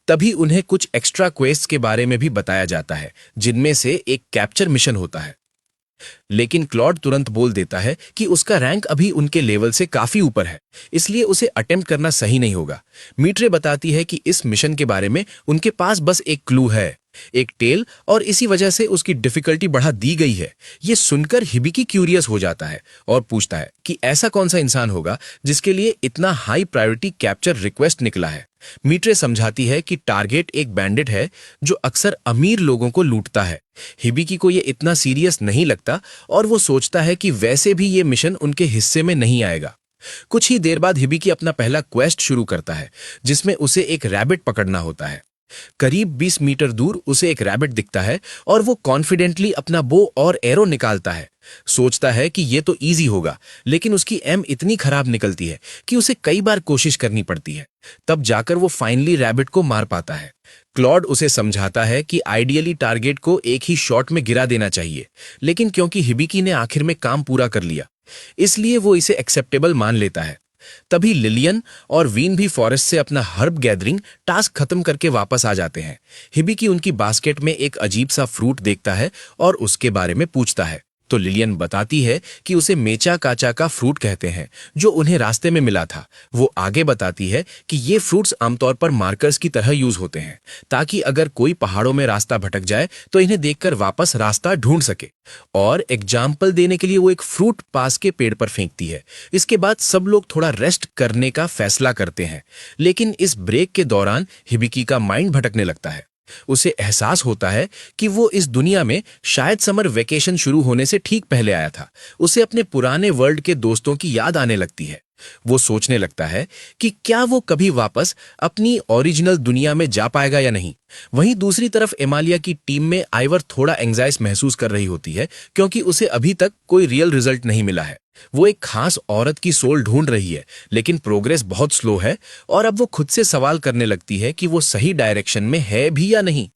तभी उन्हें कुछ एक्स्ट्रा क्वेस्ट्स के बारे में भी बताया जाता है, जिनमें से एक कैप्चर मिशन होता है। लेकिन क्लॉड तुरंत बोल देता है कि उसका रैंक अभी उनके लेवल से काफी ऊपर है, इसलिए उसे अटेम्प्ट करना सही नहीं होगा। मीट्रे बताती है कि इस मिशन के बारे में उनके पास बस एक क्लू है, एक टेल, और इसी वजह से उसकी डिफिकल्टी बढ़ा दी गई है। ये सुनकर हिबिकी क्यूरियस हो जाता है और पूछता है कि ऐसा कौन सा इंसान होगा जिसके लिए इतना हाई प्रायोरिटी कैप्चर रिक्वेस्ट निकला है। मीट्रे समझाती है कि टारगेट एक बैंडिट है जो अक्सर अमीर लोगों को लूटता है। हिबिकी को ये इतना सीरियस नहीं लगता और वो सोचता है कि वैसे भी ये मिशन उनके हिस्से में नहीं आएगा। कुछ ही देर बाद हिबिकी अपना पहला क्वेस्ट शुरू करता है, जिसमें उसे एक रैबिट पकड़ना होता है। करीब 20 मीटर दूर उसे एक रैबिट दिखता है और वो कॉन्फिडेंटली अपना बो और एरो निकालता है। सोचता है कि ये तो इजी होगा, लेकिन उसकी एम इतनी खराब निकलती है कि उसे कई बार कोशिश करनी पड़ती है। तब जाकर वो फाइनली रैबिट को मार पाता है। क्लॉड उसे समझाता है कि आइडियली टारगेट को एक ही शॉट में गिरा देना चाहिए, लेकिन क्योंकि हिबिकी ने आखिर में काम पूरा कर लिया, इसलिए वो इसे एक्सेप्टेबल मान लेता है। तभी लिलियन और वीन भी फॉरेस्ट से अपना हर्ब गैदरिंग टास्क खत्म करके वापस आ जाते हैं। हिबिकी उनकी बास्केट में एक अजीब सा फ्रूट देखता है और उसके बारे में पूछता है, तो लिलियन बताती है कि उसे मेचा काचा का फ्रूट कहते हैं, जो उन्हें रास्ते में मिला था। वो आगे बताती है कि ये फ्रूट्स आमतौर पर मार्कर्स की तरह यूज होते हैं, ताकि अगर कोई पहाड़ों में रास्ता भटक जाए तो इन्हें देखकर वापस रास्ता ढूंढ सके। और एग्जाम्पल देने के लिए वो एक फ्रूट पास के पेड़ पर फेंकती है। इसके बाद सब लोग थोड़ा रेस्ट करने का फैसला करते हैं, लेकिन इस ब्रेक के दौरान हिबिकी का माइंड भटकने लगता है। उसे एहसास होता है कि वो इस दुनिया में शायद समर वेकेशन शुरू होने से ठीक पहले आया था। उसे अपने पुराने वर्ल्ड के दोस्तों की याद आने लगती है। वो सोचने लगता है कि क्या वो कभी वापस अपनी ओरिजिनल दुनिया में जा पाएगा या नहीं। वहीं दूसरी तरफ एमालिया की टीम में आइवर थोड़ा एंग्जाइटी महसूस कर रही होती है, क्योंकि उसे अभी तक कोई रियल रिजल्ट नहीं मिला है। वो एक खास औरत की सोल ढूंढ रही है, लेकिन प्रोग्रेस बहुत स्लो है और अब वो खुद से सवाल करने लगती है कि वो सही डायरेक्शन में है भी या नहीं।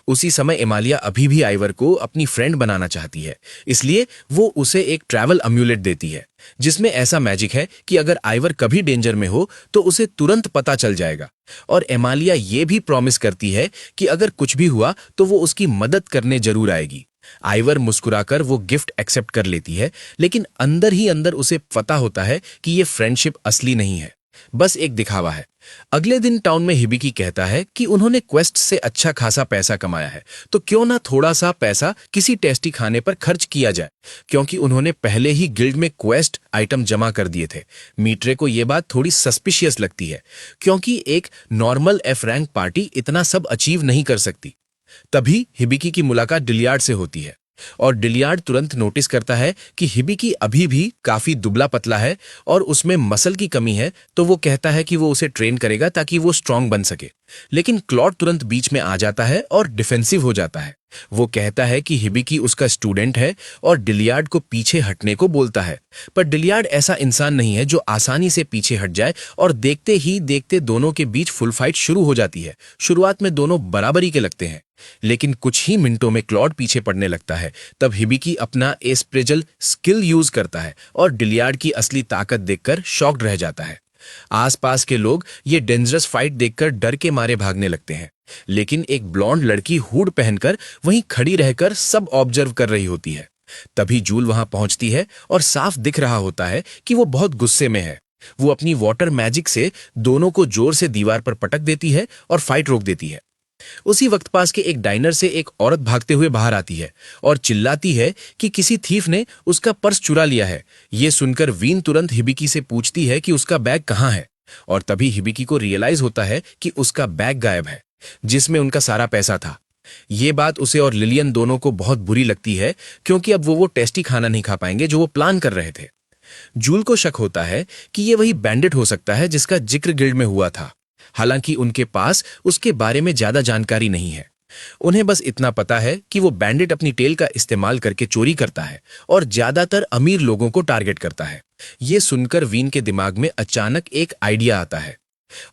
उसी समय एमालिया अभी भी आइवर को अपनी फ्रेंड बनाना चाहती है, इसलिए वो उसे एक ट्रैवल अम्यूलेट देती है, जिसमें ऐसा मैजिक है कि अगर आइवर कभी डेंजर में हो तो उसे तुरंत पता चल जाएगा। और एमालिया ये भी प्रॉमिस करती है कि अगर कुछ भी हुआ तो वो उसकी मदद करने जरूर आएगी। आइवर मुस्कुराकर वो गिफ्ट एक्सेप्ट कर लेती है, लेकिन अंदर ही अंदर उसे पता होता है कि ये फ्रेंडशिप असली नहीं है, बस एक दिखावा है। अगले दिन टाउन में हिबिकी कहता है कि उन्होंने क्वेस्ट से अच्छा खासा पैसा कमाया है, तो क्यों ना थोड़ा सा पैसा किसी टेस्टी खाने पर खर्च किया जाए, क्योंकि उन्होंने पहले ही गिल्ड में क्वेस्ट आइटम जमा कर दिए थे। मीट्रे को यह बात थोड़ी सस्पिशियस लगती है, क्योंकि एक नॉर्मल एफ रैंक पार्टी इतना सब अचीव नहीं कर सकती। तभी हिबिकी की मुलाकात डिलियार्ड से होती है और डिलियार्ड तुरंत नोटिस करता है कि हिबिकी अभी भी काफी दुबला पतला है और उसमें मसल की कमी है, तो वो कहता है कि वो उसे ट्रेन करेगा ताकि वो स्ट्रांग बन सके। लेकिन क्लॉड तुरंत बीच में आ जाता है और डिफेंसिव हो जाता है। वो कहता है कि हिबिकी उसका स्टूडेंट है और डिलियार्ड को पीछे हटने को बोलता है, पर डिलियार्ड ऐसा इंसान नहीं है जो आसानी से पीछे हट जाए, और देखते ही देखते दोनों के बीच फुल फाइट शुरू हो जाती है। शुरुआत में दोनों बराबरी के लगते हैं, लेकिन कुछ ही मिनटों में क्लॉड पीछे पड़ने लगता है। तब हिबिकी अपना एस्प्रेजल स्किल यूज करता है और डिलियार्ड की असली ताकत देखकर शॉक्ड रह जाता है। आसपास के लोग ये डेंजरस फाइट देखकर डर के मारे भागने लगते हैं, लेकिन एक ब्लॉन्ड लड़की हुड पहनकर वहीं खड़ी रहकर सब ऑब्जर्व कर रही होती है। तभी जूल वहां पहुंचती है और साफ दिख रहा होता है कि वो बहुत गुस्से में है। वो अपनी वाटर मैजिक से दोनों को जोर से दीवार पर पटक देती है और फाइट रोक देती है। उसी वक्त पास के एक डाइनर से एक औरत भागते हुए बाहर आती है और चिल्लाती है कि किसी थीफ ने उसका पर्स चुरा लिया है। ये सुनकर वीन तुरंत हिबिकी से पूछती है कि उसका बैग कहाँ है, और तभी हिबिकी को रियलाइज होता है कि उसका बैग गायब है, जिसमें उनका सारा पैसा था। ये बात उसे और लिलियन दोनों को बहुत बुरी लगती है, क्योंकि अब वो टेस्टी खाना नहीं खा पाएंगे जो वो प्लान कर रहे थे। जूल को शक होता है कि ये वही बैंडिट हो सकता है जिसका जिक्र गिल्ड में हुआ था, हालांकि उनके पास उसके बारे में ज्यादा जानकारी नहीं है। उन्हें बस इतना पता है कि वो बैंडिट अपनी टेल का इस्तेमाल करके चोरी करता है और ज्यादातर अमीर लोगों को टारगेट करता है। ये सुनकर वीन के दिमाग में अचानक एक आइडिया आता है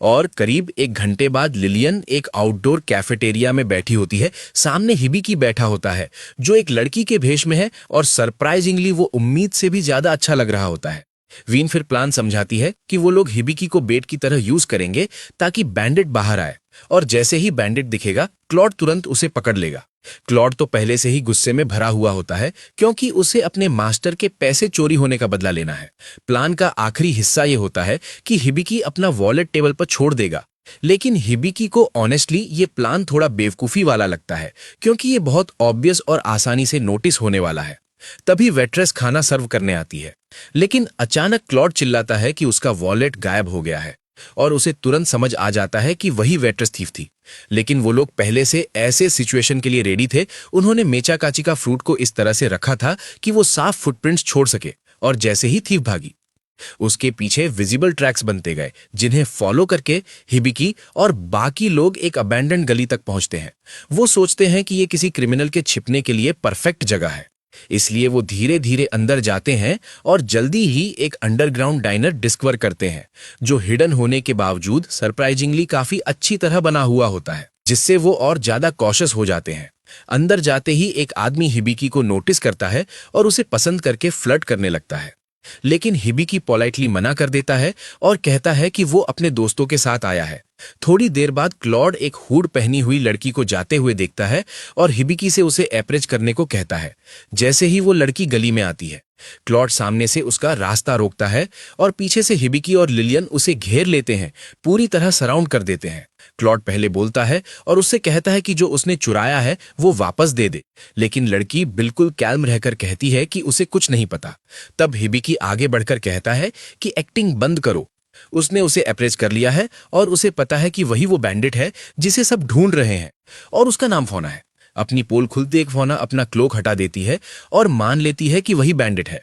और करीब 1 घंटे बाद लिलियन एक आउटडोर कैफेटेरिया में बैठी होती है। सामने हिबिकी बैठा होता है जो एक लड़की के भेष में है और सरप्राइजिंगली वो उम्मीद से भी ज्यादा अच्छा लग रहा होता है। वीन फिर प्लान समझाती है कि वो लोग हिबिकी को बेट की तरह यूज करेंगे ताकि बैंडिट बाहर आए, और जैसे ही बैंडिट दिखेगा क्लॉड तुरंत उसे पकड़ लेगा। क्लॉड तो पहले से ही गुस्से में भरा हुआ होता है क्योंकि उसे अपने मास्टर के पैसे चोरी होने का बदला लेना है। प्लान का आखिरी हिस्सा यह होता है कि हिबिकी अपना वॉलेट टेबल पर छोड़ देगा, लेकिन हिबिकी को ऑनेस्टली ये प्लान थोड़ा बेवकूफी वाला लगता है क्योंकि ये बहुत ऑब्वियस और आसानी से नोटिस होने वाला है। तभी वेट्रेस खाना सर्व करने आती है, लेकिन अचानक क्लॉड चिल्लाता है कि उसका वॉलेट गायब हो गया है और उसे तुरंत समझ आ जाता है कि वही वेट्रेस थीफ थी। लेकिन वो लोग पहले से ऐसे सिचुएशन के लिए रेडी थे। उन्होंने मेचा काची का फ्रूट को इस तरह से रखा था कि वो साफ फुटप्रिंट्स छोड़ सके, और जैसे ही थीफ भागी उसके पीछे विजिबल ट्रैक्स बनते गए जिन्हें फॉलो करके हिबिकी और बाकी लोग एक अबैंडन्ड गली तक पहुंचते हैं। वो सोचते हैं कि ये किसी क्रिमिनल के छिपने के लिए परफेक्ट जगह है, इसलिए वो धीरे धीरे अंदर जाते हैं और जल्दी ही एक अंडरग्राउंड डाइनर डिस्कवर करते हैं जो हिडन होने के बावजूद सरप्राइजिंगली काफी अच्छी तरह बना हुआ होता है, जिससे वो और ज्यादा कॉशियस हो जाते हैं। अंदर जाते ही एक आदमी हिबिकी को नोटिस करता है और उसे पसंद करके फ्लर्ट करने लगता है, लेकिन हिबिकी पोलाइटली मना कर देता है और कहता है कि वो अपने दोस्तों के साथ आया है। थोड़ी देर बाद क्लॉड एक हुड पहनी हुई लड़की को जाते हुए देखता है और हिबिकी से उसे अप्रोच करने को कहता है। जैसे ही वो लड़की गली में आती है, क्लॉड सामने से उसका रास्ता रोकता है और पीछे से हिबिकी और लिलियन उसे घेर लेते हैं, पूरी तरह सराउंड कर देते हैं। क्लॉड पहले बोलता है और उससे कहता है कि जो उसने चुराया है वो वापस दे दे, लेकिन लड़की बिल्कुल कैल्म रहकर कहती है कि उसे कुछ नहीं पता। तब हिबिकी आगे बढ़कर कहता है कि एक्टिंग बंद करो, उसने उसे अप्रोच कर लिया है और उसे पता है कि वही वो बैंडिट है जिसे सब ढूंढ रहे हैं, और उसका नाम फोना है। अपनी पोल खुलते एक फोना अपना क्लोक हटा देती है और मान लेती है कि वही बैंडिट है।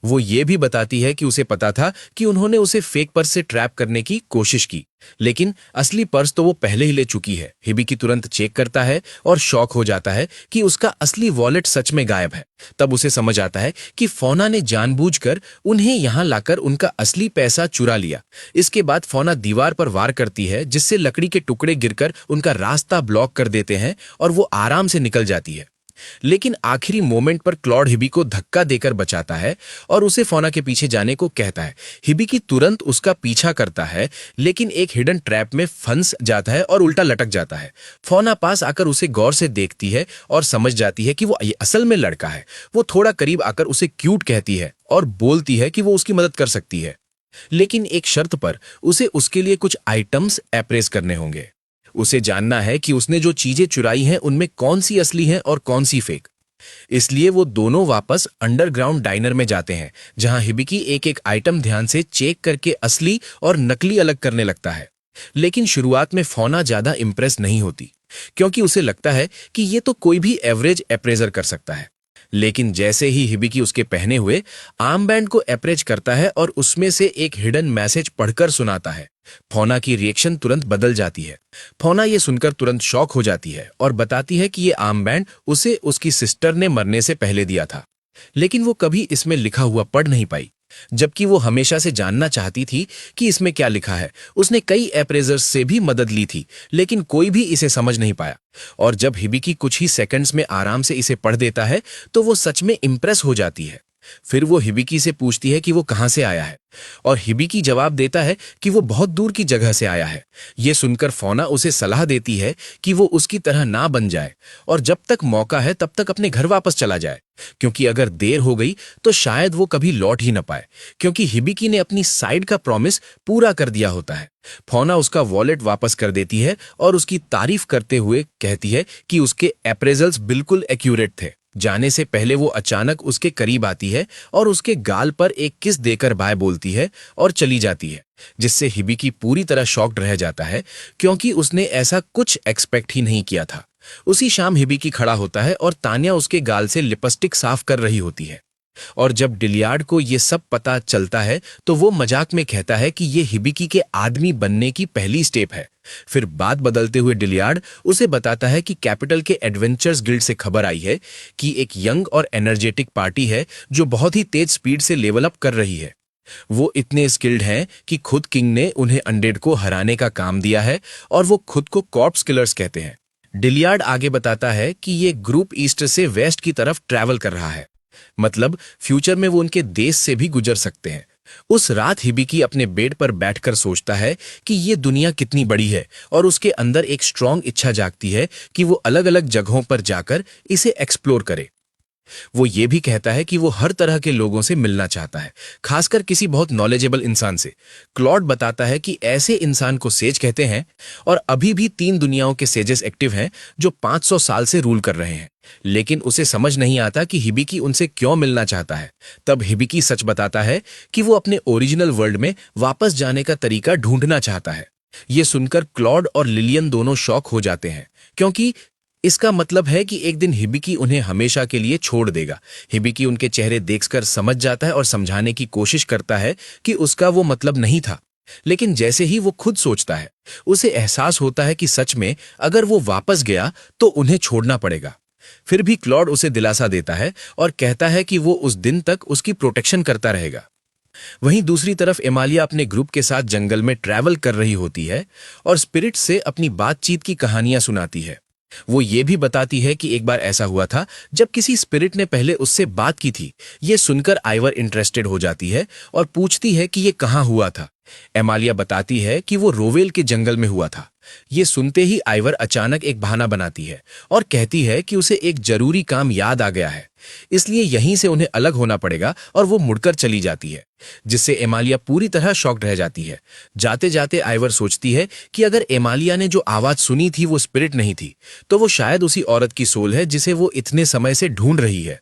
वो ये भी बताती है कि उसे पता था कि उन्होंने उसे फेक पर्स से ट्रैप करने की कोशिश की, लेकिन असली पर्स तो वो पहले ही ले चुकी है। हिबिकी तुरंत चेक करता है और शॉक हो जाता है कि उसका असली वॉलेट सच में गायब है। तब उसे समझ आता है कि फोना ने जानबूझकर उन्हें यहां लाकर उनका असली पैसा चुरा लिया। इसके बाद फोना दीवार पर वार करती है जिससे लकड़ी के टुकड़े गिरकर उनका रास्ता ब्लॉक कर देते हैं और वो आराम से निकल जाती है। लेकिन आखिरी मोमेंट पर क्लॉड हिबी को धक्का देकर बचाता है और उसे फोना के पीछे जाने को कहता है। हिबिकी तुरंत उसका पीछा करता है, लेकिन एक हिडन ट्रैप में फंस जाता है और उल्टा लटक जाता है। फोना पास आकर उसे गौर से देखती है और समझ जाती है कि वो असल में लड़का है। वो थोड़ा करीब आकर उसे क्यूट कहती है और बोलती है कि वो उसकी मदद कर सकती है, लेकिन एक शर्त पर। उसे उसके लिए कुछ आइटम्स अप्रेस करने होंगे। उसे जानना है कि उसने जो चीजें चुराई हैं उनमें कौन सी असली हैं और कौन सी फेक। इसलिए वो दोनों वापस अंडरग्राउंड डाइनर में जाते हैं, जहां हिबिकी एक एक आइटम ध्यान से चेक करके असली और नकली अलग करने लगता है। लेकिन शुरुआत में फोना ज्यादा इंप्रेस नहीं होती, क्योंकि उसे लगता है कि ये तो कोई भी एवरेज अप्रेजर कर सकता है। लेकिन जैसे ही हिबिकी उसके पहने हुए आर्म बैंड को अप्रोच करता है और उसमें से एक हिडन मैसेज पढ़कर सुनाता है, फोना की रिएक्शन तुरंत बदल जाती है। फोना ये सुनकर तुरंत शॉक हो जाती है और बताती है कि ये आर्म बैंड उसे उसकी सिस्टर ने मरने से पहले दिया था, लेकिन वो कभी इसमें लिखा हुआ पढ़ नहीं पाई, जबकि वो हमेशा से जानना चाहती थी कि इसमें क्या लिखा है। उसने कई अप्रेजर्स से भी मदद ली थी, लेकिन कोई भी इसे समझ नहीं पाया। और जब हिबिकी कुछ ही सेकंड्स में आराम से इसे पढ़ देता है तो वो सच में इंप्रेस हो जाती है। फिर वो हिबिकी से पूछती है कि वो कहां से आया है, और हिबिकी जवाब देता है कि वो बहुत दूर की जगह से आया है। ये सुनकर फोना उसे सलाह देती है कि वो उसकी तरह ना बन जाए और जब तक मौका है तब तक अपने घर वापस चला जाए, क्योंकि अगर देर हो गई तो शायद वो कभी लौट ही न पाए, क्योंकि हिबिकी ने अपनी साइड का प्रॉमिस पूरा कर दिया होता है। फोना उसका वॉलेट वापस कर देती है और उसकी तारीफ करते हुए कहती है कि उसके अप्रेजल्स बिल्कुल एक्यूरेट थे। जाने से पहले वो अचानक उसके करीब आती है और उसके गाल पर एक किस देकर बाय बोलती है और चली जाती है, जिससे हिबिकी पूरी तरह शॉक्ड रह जाता है, क्योंकि उसने ऐसा कुछ एक्सपेक्ट ही नहीं किया था। उसी शाम हिबिकी खड़ा होता है और तान्या उसके गाल से लिपस्टिक साफ कर रही होती है। और जब डिलियार्ड को ये सब पता चलता है तो वो मजाक में कहता है कि ये हिबिकी के आदमी बनने की पहली स्टेप है। फिर बात बदलते हुए डिलियार्ड उसे बताता है कि कैपिटल के एडवेंचर्स गिल्ड से खबर आई है कि एक यंग और एनर्जेटिक पार्टी है जो बहुत ही तेज स्पीड से लेवल अप कर रही है। वो इतने स्किल्ड हैं कि खुद किंग ने उन्हें अनडेड को हराने का काम दिया है और वो खुद को कॉर्प्स किलर्स कहते हैं। डिलियार्ड आगे बताता है कि ये ग्रुप ईस्ट से वेस्ट की तरफ ट्रैवल कर रहा है, मतलब फ्यूचर में वो उनके देश से भी गुजर सकते हैं। उस रात हिबिकी अपने बेड पर बैठकर सोचता है कि ये दुनिया कितनी बड़ी है और उसके अंदर एक स्ट्रांग इच्छा जागती है कि वो अलग अलग जगहों पर जाकर इसे एक्सप्लोर करे। वो ये भी कहता है कि वो हर तरह के लोगों से मिलना चाहता है, खासकर किसी बहुत नॉलेजेबल इंसान से। क्लॉड बताता है कि ऐसे इंसान को सेज कहते हैं और अभी भी 3 दुनियाओं के सेजेस एक्टिव हैं जो 500 साल से रूल कर रहे हैं। लेकिन उसे समझ नहीं आता कि हिबिकी उनसे क्यों मिलना चाहता है। तब हिबिकी सच बताता है कि वो अपने ओरिजिनल वर्ल्ड में वापस जाने का तरीका ढूंढना चाहता है। ये सुनकर क्लॉड और लिलियन दोनों शॉक हो जाते हैं, क्योंकि इसका मतलब है कि एक दिन हिबिकी उन्हें हमेशा के लिए छोड़ देगा। हिबिकी उनके चेहरे देखकर समझ जाता है और समझाने की कोशिश करता है कि उसका वो मतलब नहीं था। लेकिन जैसे ही वो खुद सोचता है, उसे एहसास होता है कि सच में अगर वो वापस गया तो उन्हें छोड़ना पड़ेगा। फिर भी क्लॉड उसे दिलासा देता है और कहता है कि वो उस दिन तक उसकी प्रोटेक्शन करता रहेगा। वहीं दूसरी तरफ एमालिया अपने ग्रुप के साथ जंगल में ट्रैवल कर रही होती है और स्पिरिट से अपनी बातचीत की कहानियां सुनाती है। वो ये भी बताती है कि एक बार ऐसा हुआ था जब किसी स्पिरिट ने पहले उससे बात की थी। ये सुनकर आइवर इंटरेस्टेड हो जाती है और पूछती है कि ये कहाँ हुआ था। एमालिया बताती है कि वो रोवेल के जंगल में हुआ था। ये सुनते ही आइवर अचानक एक बहाना बनाती है और कहती है कि उसे एक जरूरी काम याद आ गया है, इसलिए यहीं से उन्हें अलग होना पड़ेगा और वो मुड़कर चली जाती है, जिससे एमालिया पूरी तरह शॉक्ड रह जाती है। जाते जाते आइवर सोचती है कि अगर एमालिया ने जो आवाज सुनी थी वो स्पिरिट नहीं थी, तो वो शायद उसी औरत की सोल है जिसे वो इतने समय से ढूंढ रही है।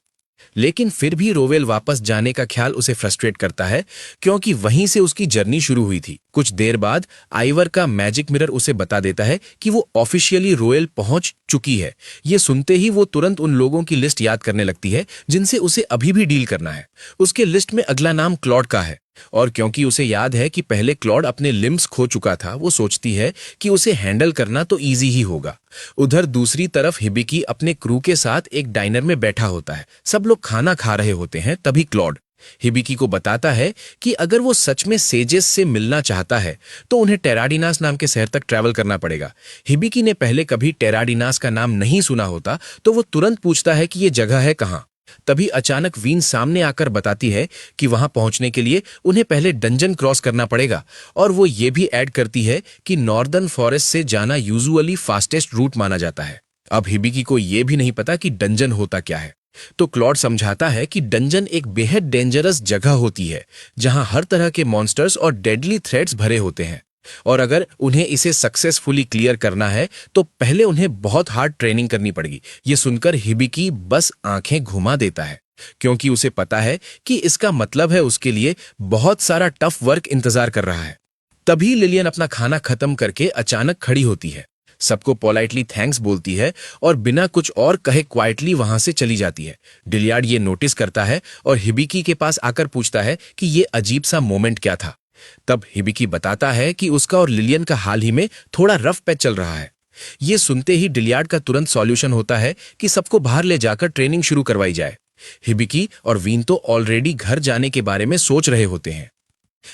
लेकिन फिर भी रोवेल वापस जाने का ख्याल उसे फ्रस्ट्रेट करता है, क्योंकि वहीं से उसकी जर्नी शुरू हुई थी। कुछ देर बाद आइवर का मैजिक मिरर उसे बता देता है कि वो ऑफिशियली रोवेल पहुंच चुकी है। ये सुनते ही वो तुरंत उन लोगों की लिस्ट याद करने लगती है जिनसे उसे अभी भी डील करना है। उसके लिस्ट में अगला नाम क्लॉड का है, और क्योंकि उसे याद है कि पहले क्लॉड अपने लिम्स खो चुका था, वो सोचती है कि उसे हैंडल करना तो इजी ही होगा। उधर दूसरी तरफ हिबिकी अपने क्रू के साथ एक डाइनर में बैठा होता है। सब लोग खाना खा रहे होते हैं। तभी क्लॉड हिबिकी को बताता है कि अगर वो सच में सेजेस से मिलना चाहता है तो उन्हें टेराडिनास नाम के शहर तक ट्रैवल करना पड़ेगा। हिबिकी ने पहले कभी टेराडिनास का नाम नहीं सुना होता, तो वो तुरंत पूछता है कि ये जगह है कहाँ। तभी अचानक वीन सामने आकर बताती है कि वहां पहुंचने के लिए उन्हें पहले डंजन क्रॉस करना पड़ेगा, और वो ये भी ऐड करती है कि नॉर्दर्न फॉरेस्ट से जाना यूजुअली फास्टेस्ट रूट माना जाता है। अब हिबिकी को ये भी नहीं पता कि डंजन होता क्या है, तो क्लॉड समझाता है कि डंजन एक बेहद डेंजरस जगह होती है जहां हर तरह के मॉन्स्टर्स और डेडली थ्रेट्स भरे होते हैं, और अगर उन्हें इसे सक्सेसफुली क्लियर करना है तो पहले उन्हें बहुत हार्ड ट्रेनिंग करनी पड़ेगी। ये सुनकर हिबिकी बस आंखें घुमा देता है, क्योंकि उसे पता है कि इसका मतलब है उसके लिए बहुत सारा टफ वर्क इंतजार कर रहा है। तभी लिलियन अपना खाना खत्म करके अचानक खड़ी होती है, सबको पोलाइटली थैंक्स बोलती है और बिना कुछ और कहे क्वाइटली वहां से चली जाती है। डिलियार्ड ये नोटिस करता है और हिबिकी के पास आकर पूछता है कि ये अजीब सा मोमेंट क्या था। तब हिबिकी बताता है कि उसका और लिलियन का हाल ही में थोड़ा रफ पैच चल रहा है। ये सुनते ही डिलियार्ड का तुरंत सॉल्यूशन होता है कि सबको बाहर ले जाकर ट्रेनिंग शुरू करवाई जाए। हिबिकी और वीन तो ऑलरेडी घर जाने के बारे में सोच रहे होते हैं,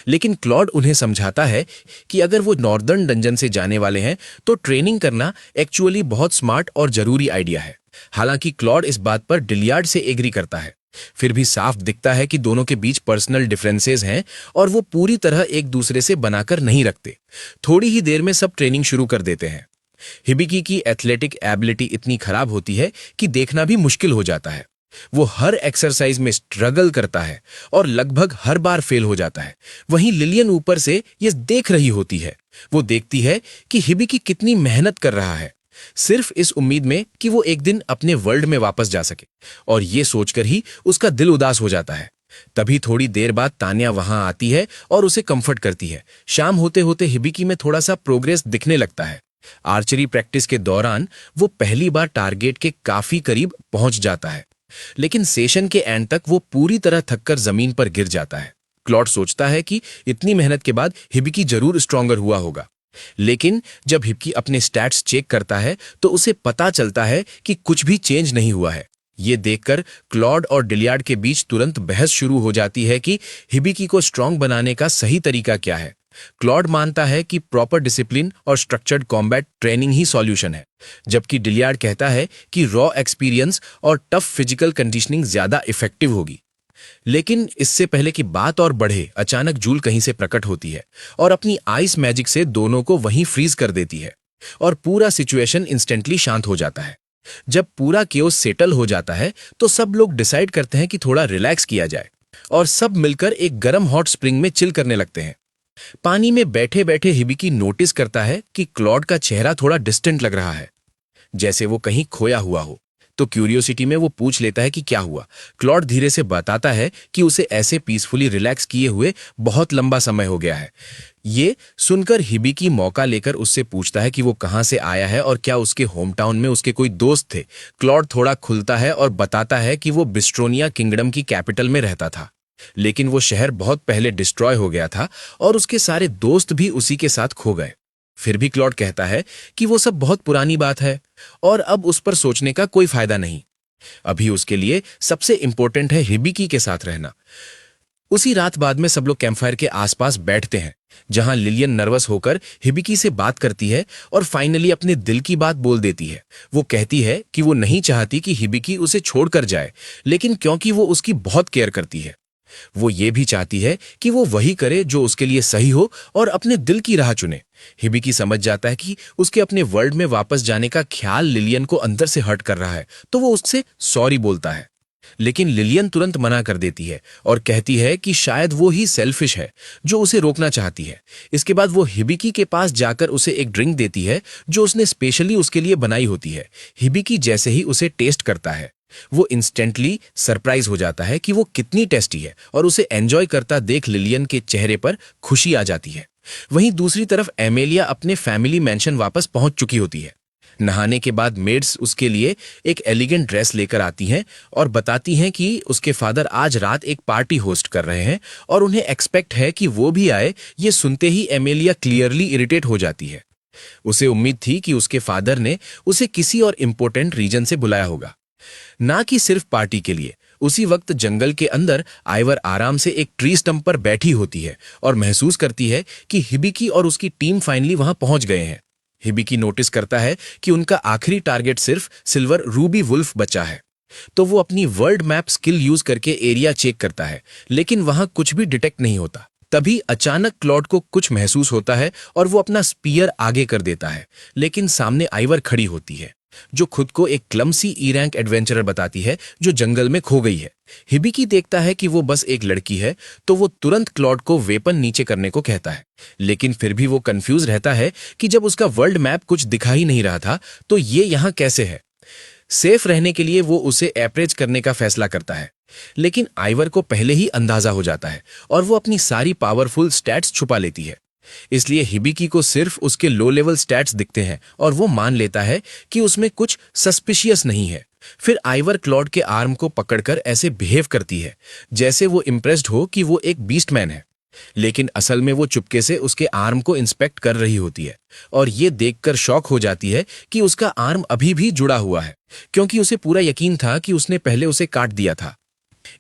लेकिन क्लॉड उन्हें समझाता है कि अगर वो नॉर्दर्न डंजन से जाने वाले हैं तो ट्रेनिंग करना एक्चुअली बहुत स्मार्ट और जरूरी आइडिया है। हालांकि क्लॉड इस बात पर डिलियार्ड से एग्री करता है, फिर भी साफ दिखता है कि दोनों के बीच पर्सनल डिफरेंसेस हैं और वो पूरी तरह एक दूसरे से बनाकर नहीं रखते। थोड़ी ही देर में सब ट्रेनिंग शुरू कर देते हैं। हिबिकी की एथलेटिक एबिलिटी इतनी खराब होती है कि देखना भी मुश्किल हो जाता है। वो हर एक्सरसाइज में स्ट्रगल करता है और लगभग हर बार फेल हो जाता है। वहीं लिलियन ऊपर से ये देख रही होती है। वो देखती है कि हिबिकी कितनी मेहनत कर रहा है, सिर्फ इस उम्मीद में कि वो एक दिन अपने वर्ल्ड में वापस जा सके, और ये सोचकर ही उसका दिल उदास हो जाता है। तभी थोड़ी देर बाद तान्या वहां आती है और उसे कंफर्ट करती है। शाम होते होते हिबिकी में थोड़ा सा प्रोग्रेस दिखने लगता है। आर्चरी प्रैक्टिस के दौरान वो पहली बार टारगेट के काफी करीब पहुंच जाता है। लेकिन सेशन के एंड तक वो पूरी तरह थककर जमीन पर गिर जाता है। क्लॉड सोचता है कि इतनी मेहनत के बाद हिबिकी जरूर स्ट्रॉन्गर हुआ होगा, लेकिन जब हिबिकी अपने स्टैट्स चेक करता है तो उसे पता चलता है कि कुछ भी चेंज नहीं हुआ है। ये देखकर क्लॉड और डिलियार्ड के बीच तुरंत बहस शुरू हो जाती है कि हिबिकी को स्ट्रांग बनाने का सही तरीका क्या है। क्लॉड मानता है कि प्रॉपर डिसिप्लिन और स्ट्रक्चर्ड कॉम्बैट ट्रेनिंग ही सॉल्यूशन है, जबकि डिलियार्ड कहता है कि रॉ एक्सपीरियंस और टफ फिजिकल कंडीशनिंग ज्यादा इफेक्टिव होगी। लेकिन इससे पहले कि बात और बढ़े, अचानक जूल कहीं से प्रकट होती है और अपनी आइस मैजिक से दोनों को वहीं फ्रीज कर देती है और पूरा सिचुएशन इंस्टेंटली शांत हो जाता है। जब पूरा केओस सेटल हो जाता है तो सब लोग डिसाइड करते हैं कि थोड़ा रिलैक्स किया जाए और सब मिलकर एक गर्म हॉट स्प्रिंग में चिल करने लगते हैं। पानी में बैठे बैठे हिबिकी नोटिस करता है कि क्लॉड का चेहरा थोड़ा डिस्टेंट लग रहा है, जैसे वो कहीं खोया हुआ हो। तो क्यूरियोसिटी में वो पूछ लेता है कि क्या हुआ। क्लॉड धीरे से बताता है कि उसे ऐसे पीसफुली रिलैक्स किए हुए बहुत लंबा समय हो गया है। ये सुनकर हिबिकी मौका लेकर उससे पूछता है कि वो कहाँ से आया है और क्या उसके होम टाउन में उसके कोई दोस्त थे। क्लॉड थोड़ा खुलता है और बताता है कि वो बिस्ट्रोनिया किंगडम की कैपिटल में रहता था, लेकिन वो शहर बहुत पहले डिस्ट्रॉय हो गया था और उसके सारे दोस्त भी उसी के साथ खो गए। फिर भी क्लॉड कहता है कि वो सब बहुत पुरानी बात है और अब उस पर सोचने का कोई फायदा नहीं। अभी उसके लिए सबसे इंपॉर्टेंट है हिबिकी के साथ रहना। उसी रात बाद में सब लोग कैंपफायर के आसपास बैठते हैं, जहां लिलियन नर्वस होकर हिबिकी से बात करती है और फाइनली अपने दिल की बात बोल देती है। वो कहती है कि वो नहीं चाहती कि हिबिकी उसे छोड़कर जाए, लेकिन क्योंकि वो उसकी बहुत केयर करती है, वो ये भी चाहती है कि वो वही करे जो उसके लिए सही हो और अपने दिल की राह चुने। हिबिकी समझ जाता है कि उसके अपने वर्ल्ड में वापस जाने का ख्याल लिलियन को अंदर से हर्ट कर रहा है, तो वो उससे सॉरी बोलता है। लेकिन लिलियन तुरंत मना कर देती है और कहती है कि शायद वो ही सेल्फिश है जो उसे रोकना चाहती है। इसके बाद वो हिबिकी के पास जाकर उसे एक ड्रिंक देती है जो उसने स्पेशली उसके लिए बनाई होती है। हिबिकी जैसे ही उसे टेस्ट करता है, वो इंस्टेंटली सरप्राइज हो जाता है कि वो कितनी टेस्टी है और उसे एंजॉय करता देख लिलियन के चेहरे पर खुशी आ जाती है। वहीं दूसरी तरफ एमेलिया अपने फैमिली मैंशन वापस पहुंच चुकी होती है। नहाने के बाद मेड्स उसके लिए एक एलिगेंट ड्रेस लेकर आती हैं और बताती हैं कि उसके फादर आज रात एक पार्टी होस्ट कर रहे हैं और उन्हें एक्सपेक्ट है कि वो भी आए। ये सुनते ही एमेलिया क्लियरली इरिटेट हो जाती है। उसे उम्मीद थी कि उसके फादर ने उसे किसी और इम्पोर्टेंट रीजन से बुलाया होगा, ना कि सिर्फ पार्टी के लिए। उसी वक्त जंगल के अंदर आइवर आराम से एक ट्री स्टंप पर बैठी होती है और महसूस करती है कि हिबिकी और उसकी टीम फाइनली वहां पहुंच गए हैं। हिबिकी नोटिस करता है कि उनका आखिरी टारगेट सिर्फ सिल्वर रूबी वुल्फ बचा है, तो वो अपनी वर्ल्ड मैप स्किल यूज करके एरिया चेक करता है, लेकिन वहां कुछ भी डिटेक्ट नहीं होता। तभी अचानक क्लॉड को कुछ महसूस होता है और वो अपना स्पीयर आगे कर देता है, लेकिन सामने आइवर खड़ी होती है जो खुद को एक क्लमसी ई रैंक एडवेंचरर बताती है जो जंगल में खो गई है। हिबिकी देखता है कि वो बस एक लड़की है, तो वो तुरंत क्लॉड को वेपन नीचे करने को कहता है, लेकिन फिर भी वो कंफ्यूज रहता है कि जब उसका वर्ल्ड मैप कुछ दिखा ही नहीं रहा था तो ये यहां कैसे है। सेफ रहने के लिए वो उसे अप्रोच करने का फैसला करता है, लेकिन आइवर को पहले ही अंदाजा हो जाता है और वो अपनी सारी पावरफुल स्टैट्स छुपा लेती है। इसलिए हिबिकी को सिर्फ उसके लो लेवल स्टैट्स दिखते हैं और वो मान लेता है कि उसमें कुछ सस्पिशियस नहीं है। फिर आइवर क्लॉड के आर्म को पकड़कर ऐसे बिहेव करती है जैसे वो इम्प्रेस्ड हो कि वो एक बीस्टमैन है, लेकिन असल में वो चुपके से उसके आर्म को इंस्पेक्ट कर रही होती है और ये देखकर शॉक हो जाती है कि उसका आर्म अभी भी जुड़ा हुआ है, क्योंकि उसे पूरा यकीन था कि उसने पहले उसे काट दिया था।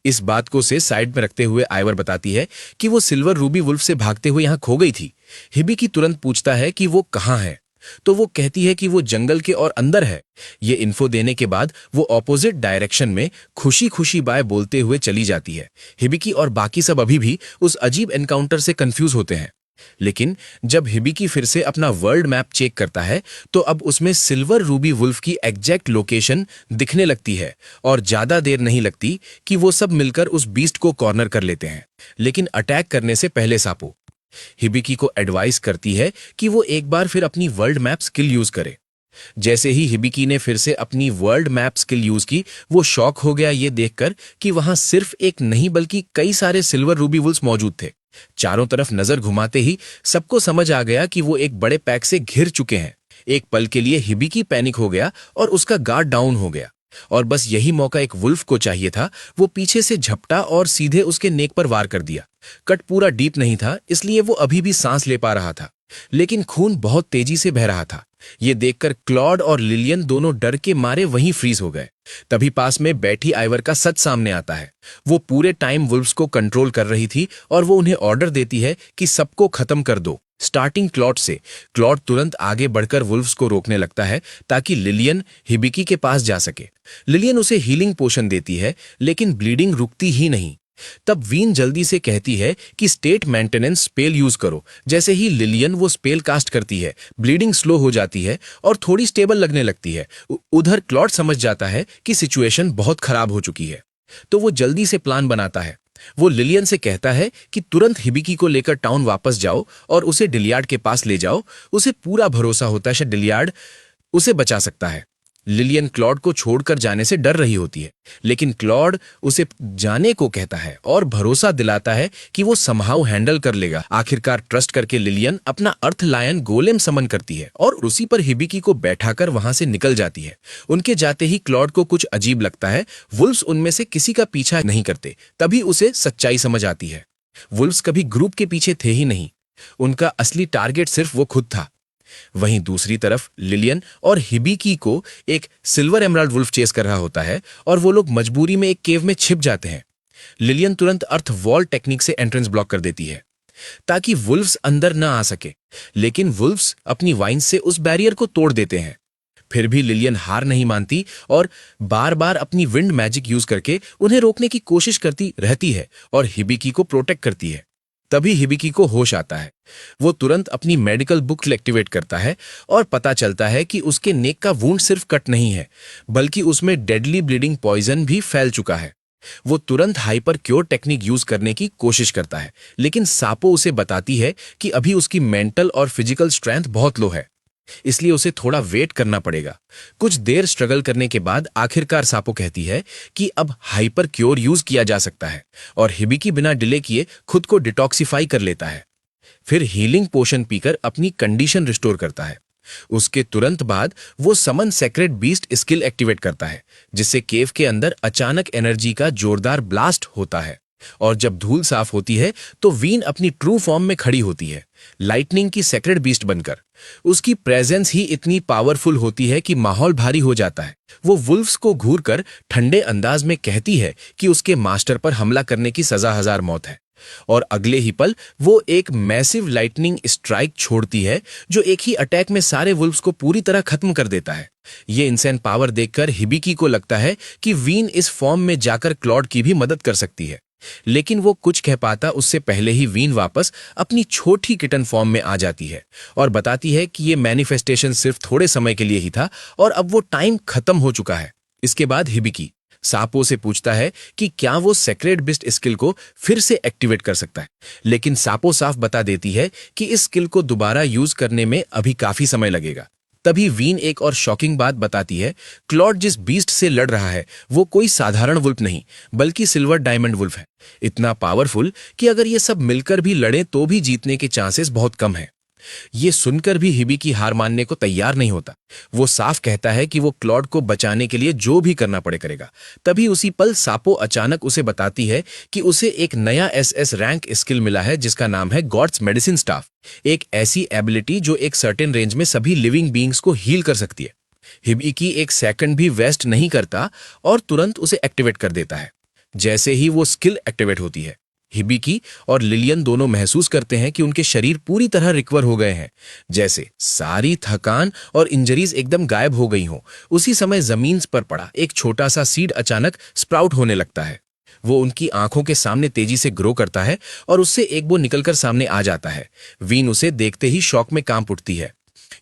इस बात को से साइड में रखते हुए आइवर बताती है कि वो सिल्वर रूबी वुल्फ से भागते हुए यहां खो गई थी। हिबिकी तुरंत पूछता है कि वो कहां है, तो वो कहती है कि वो जंगल के और अंदर है। ये इन्फो देने के बाद वो ऑपोजिट डायरेक्शन में खुशी खुशी बाय बोलते हुए चली जाती है। हिबिकी और बाकी सब अभी भी उस अजीब एनकाउंटर से कंफ्यूज होते हैं, लेकिन जब हिबिकी फिर से अपना वर्ल्ड मैप चेक करता है तो अब उसमें सिल्वर रूबी वुल्फ की एग्जैक्ट लोकेशन दिखने लगती है और ज्यादा देर नहीं लगती कि वो सब मिलकर उस बीस्ट को कॉर्नर कर लेते हैं। लेकिन अटैक करने से पहले सापो हिबिकी को एडवाइस करती है कि वो एक बार फिर अपनी वर्ल्ड मैप स्किल यूज करे। जैसे ही हिबिकी ने फिर से अपनी वर्ल्ड मैप स्किल यूज की, वो शॉक हो गया ये देखकर कि वहां सिर्फ एक नहीं बल्कि कई सारे सिल्वर रूबी वुल्फ मौजूद थे। चारों तरफ नजर घुमाते ही सबको समझ आ गया कि वो एक बड़े पैक से घिर चुके हैं। एक पल के लिए हिबिकी पैनिक हो गया और उसका गार्ड डाउन हो गया, और बस यही मौका एक वुल्फ को चाहिए था। वो पीछे से झपटा और सीधे उसके नेक पर वार कर दिया। कट पूरा डीप नहीं था, इसलिए वो अभी भी सांस ले पा रहा था, लेकिन खून बहुत तेजी से बह रहा था। ये देखकर क्लॉड और लिलियन दोनों डर के मारे वहीं फ्रीज हो गए। तभी पास में बैठी आइवर का सच सामने आता है। वो पूरे टाइम वुल्फ्स को कंट्रोल कर रही थी और वो उन्हें ऑर्डर देती है कि सबको खत्म कर दो, स्टार्टिंग क्लॉड से। क्लॉड तुरंत आगे बढ़कर वुल्फ्स को रोकने लगता है ताकि लिलियन हिबिकी के पास जा सके। लिलियन उसे हीलिंग पोशन देती है, लेकिन ब्लीडिंग रुकती ही नहीं। तब वीन जल्दी से कहती है कि स्टेट मेंटेनेंस स्पेल यूज करो। जैसे ही लिलियन वो स्पेल कास्ट करती है, ब्लीडिंग स्लो हो जाती है और थोड़ी स्टेबल लगने लगती है। उधर क्लॉड समझ जाता है कि सिचुएशन बहुत खराब हो चुकी है, तो वो जल्दी से प्लान बनाता है। वो लिलियन से कहता है कि तुरंत हिबिकी को लेकर टाउन वापस जाओ और उसे डिलियार्ड के पास ले जाओ। उसे पूरा भरोसा होता है डिलियार्ड उसे बचा सकता है। लिलियन क्लॉड को छोड़कर जाने से डर रही होती है, लेकिन क्लॉड उसे जाने को कहता है और भरोसा दिलाता है कि वो समहाउ हैंडल कर लेगा। आखिरकार ट्रस्ट करके लिलियन अपना अर्थ लायन गोलेम समन करती है और उसी पर हिबिकी को बैठाकर वहां से निकल जाती है। उनके जाते ही क्लॉड को कुछ अजीब लगता है। वुल्फ्स उनमें से किसी का पीछा नहीं करते। तभी उसे सच्चाई समझ आती है। वुल्फ्स कभी ग्रुप के पीछे थे ही नहीं, उनका असली टारगेट सिर्फ वो खुद था। वहीं दूसरी तरफ लिलियन और हिबिकी को एक सिल्वर एमराल्ड वुल्फ चेस कर रहा होता है और वो लोग मजबूरी में एक केव में छिप जाते हैं। लिलियन तुरंत अर्थ वॉल टेक्निक से एंट्रेंस ब्लॉक कर देती है ताकि वुल्फ्स अंदर न आ सके, लेकिन वुल्फ्स अपनी वाइन से उस बैरियर को तोड़ देते हैं। फिर भी लिलियन हार नहीं मानती और बार बार अपनी विंड मैजिक यूज करके उन्हें रोकने की कोशिश करती रहती है और हिबिकी को प्रोटेक्ट करती है। तभी हिबिकी को होश आता है। वो तुरंत अपनी मेडिकल बुक एक्टिवेट करता है और पता चलता है कि उसके नेक का वुंड सिर्फ कट नहीं है, बल्कि उसमें डेडली ब्लीडिंग पॉइजन भी फैल चुका है। वो तुरंत हाइपर क्योर टेक्निक यूज करने की कोशिश करता है, लेकिन सापो उसे बताती है कि अभी उसकी मेंटल और फिजिकल स्ट्रेंथ बहुत लो है, इसलिए उसे थोड़ा वेट करना पड़ेगा। कुछ देर स्ट्रगल करने के बाद आखिरकार सापो कहती है कि अब हाइपर क्योर यूज किया जा सकता है और हिबिकी बिना डिले किए खुद को डिटॉक्सिफाई कर लेता है। फिर हीलिंग पोशन पीकर अपनी कंडीशन रिस्टोर करता है। उसके तुरंत बाद वो समन सेक्रेट बीस्ट स्किल एक्टिवेट करता है, जिससे केव के अंदर अचानक एनर्जी का जोरदार ब्लास्ट होता है और जब धूल साफ होती है तो वीन अपनी ट्रू फॉर्म में खड़ी होती है, लाइटनिंग की सेक्रेट बीस्ट बनकर। उसकी प्रेजेंस ही इतनी पावरफुल होती है कि माहौल भारी हो जाता है। वो वुल्फ्स को घूरकर ठंडे अंदाज में कहती है कि उसके मास्टर पर हमला करने की सजा 1000 मौत है, और अगले ही पल वो एक मैसिव लाइटनिंग स्ट्राइक छोड़ती है जो एक ही अटैक में सारे वुल्फ्स को पूरी तरह खत्म कर देता है। ये इंसेंट पावर देखकर हिबिकी को लगता है कि वीन इस फॉर्म में जाकर क्लॉड की भी मदद कर सकती है, लेकिन वो कुछ कह पाता उससे पहले ही वीन वापस अपनी छोटी किटन फॉर्म में आ जाती है और बताती है कि ये मैनिफेस्टेशन सिर्फ थोड़े समय के लिए ही था और अब वो टाइम खत्म हो चुका है। इसके बाद हिबिकी सापो से पूछता है कि क्या वो सेक्रेट बिस्ट स्किल को फिर से एक्टिवेट कर सकता है, लेकिन सापो साफ बता देती है कि इस स्किल को दोबारा यूज करने में अभी काफी समय लगेगा। तभी वीन एक और शॉकिंग बात बताती है। क्लॉड जिस बीस्ट से लड़ रहा है वो कोई साधारण वुल्फ नहीं, बल्कि सिल्वर डायमंड वुल्फ है, इतना पावरफुल कि अगर ये सब मिलकर भी लड़े तो भी जीतने के चांसेस बहुत कम है। ये सुनकर भी हिबिकी हार मानने को तैयार नहीं होता। वो साफ कहता है कि वो क्लॉड को बचाने के लिए जो भी करना पड़े करेगा। तभी उसी पल सापो अचानक उसे बताती है कि उसे एक नया SS रैंक स्किल मिला है जिसका नाम है गॉड्स मेडिसिन स्टाफ, एक ऐसी एबिलिटी जो एक सर्टेन रेंज में सभी लिविंग बीइंग्स को हील कर सकती है। हिबिकी एक सेकंड भी वेस्ट नहीं करता और तुरंत उसे एक्टिवेट कर देता है। जैसे ही वो स्किल एक्टिवेट होती है, हिबिकी और लिलियन दोनों महसूस करते हैं कि उनके शरीर पूरी तरह रिकवर हो गए हैं, जैसे सारी थकान और इंजरीज एकदम गायब हो गई हों। उसी समय जमीन पर पड़ा एक छोटा सा सीड अचानक स्प्राउट होने लगता है। वो उनकी आंखों के सामने तेजी से ग्रो करता है और उससे एक वो निकलकर सामने आ जाता है। वीन उसे देखते ही शॉक में कांप उठती है,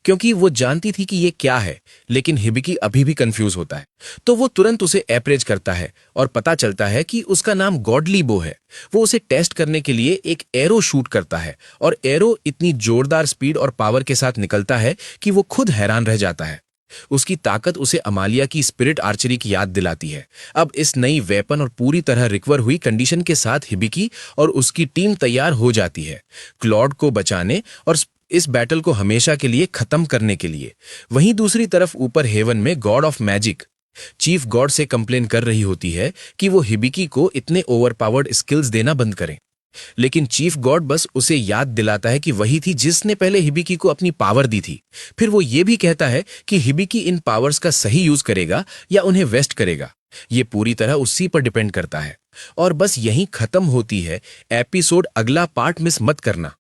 क्योंकि वो जानती थी कि ये क्या है, लेकिन हिबिकी अभी भी कंफ्यूज होता है। तो वो तुरंत उसे अप्रेज करता है और पता चलता है कि उसका नाम गॉडली बो है। वो उसे टेस्ट करने के लिए एक एरो शूट करता है और एरो इतनी जोरदार स्पीड और पावर के साथ निकलता है कि वो खुद हैरान रह जाता है। उसकी ताकत उसे अमालिया की स्पिरिट आर्चरी की याद दिलाती है। अब इस नई वेपन और पूरी तरह रिकवर हुई कंडीशन के साथ हिबिकी और उसकी टीम तैयार हो जाती है क्लॉड को बचाने और इस बैटल को हमेशा के लिए खत्म करने के लिए। वहीं दूसरी तरफ ऊपर हेवन में God of magic chief God से कंप्लेन कर रही होती है कि वो हिबिकी को इतने ओवरपावर्ड स्किल्स देना बंद करें, लेकिन चीफ गॉड बस उसे याद दिलाता है कि वही थी जिसने पहले हिबिकी को अपनी पावर दी थी। फिर वो ये भी कहता है कि हिबिकी इन पावर्स का सही यूज करेगा या उन्हें वेस्ट करेगा, ये पूरी तरह उसी पर डिपेंड करता है। और बस यहीं खत्म होती है एपिसोड। अगला पार्ट मिस मत करना।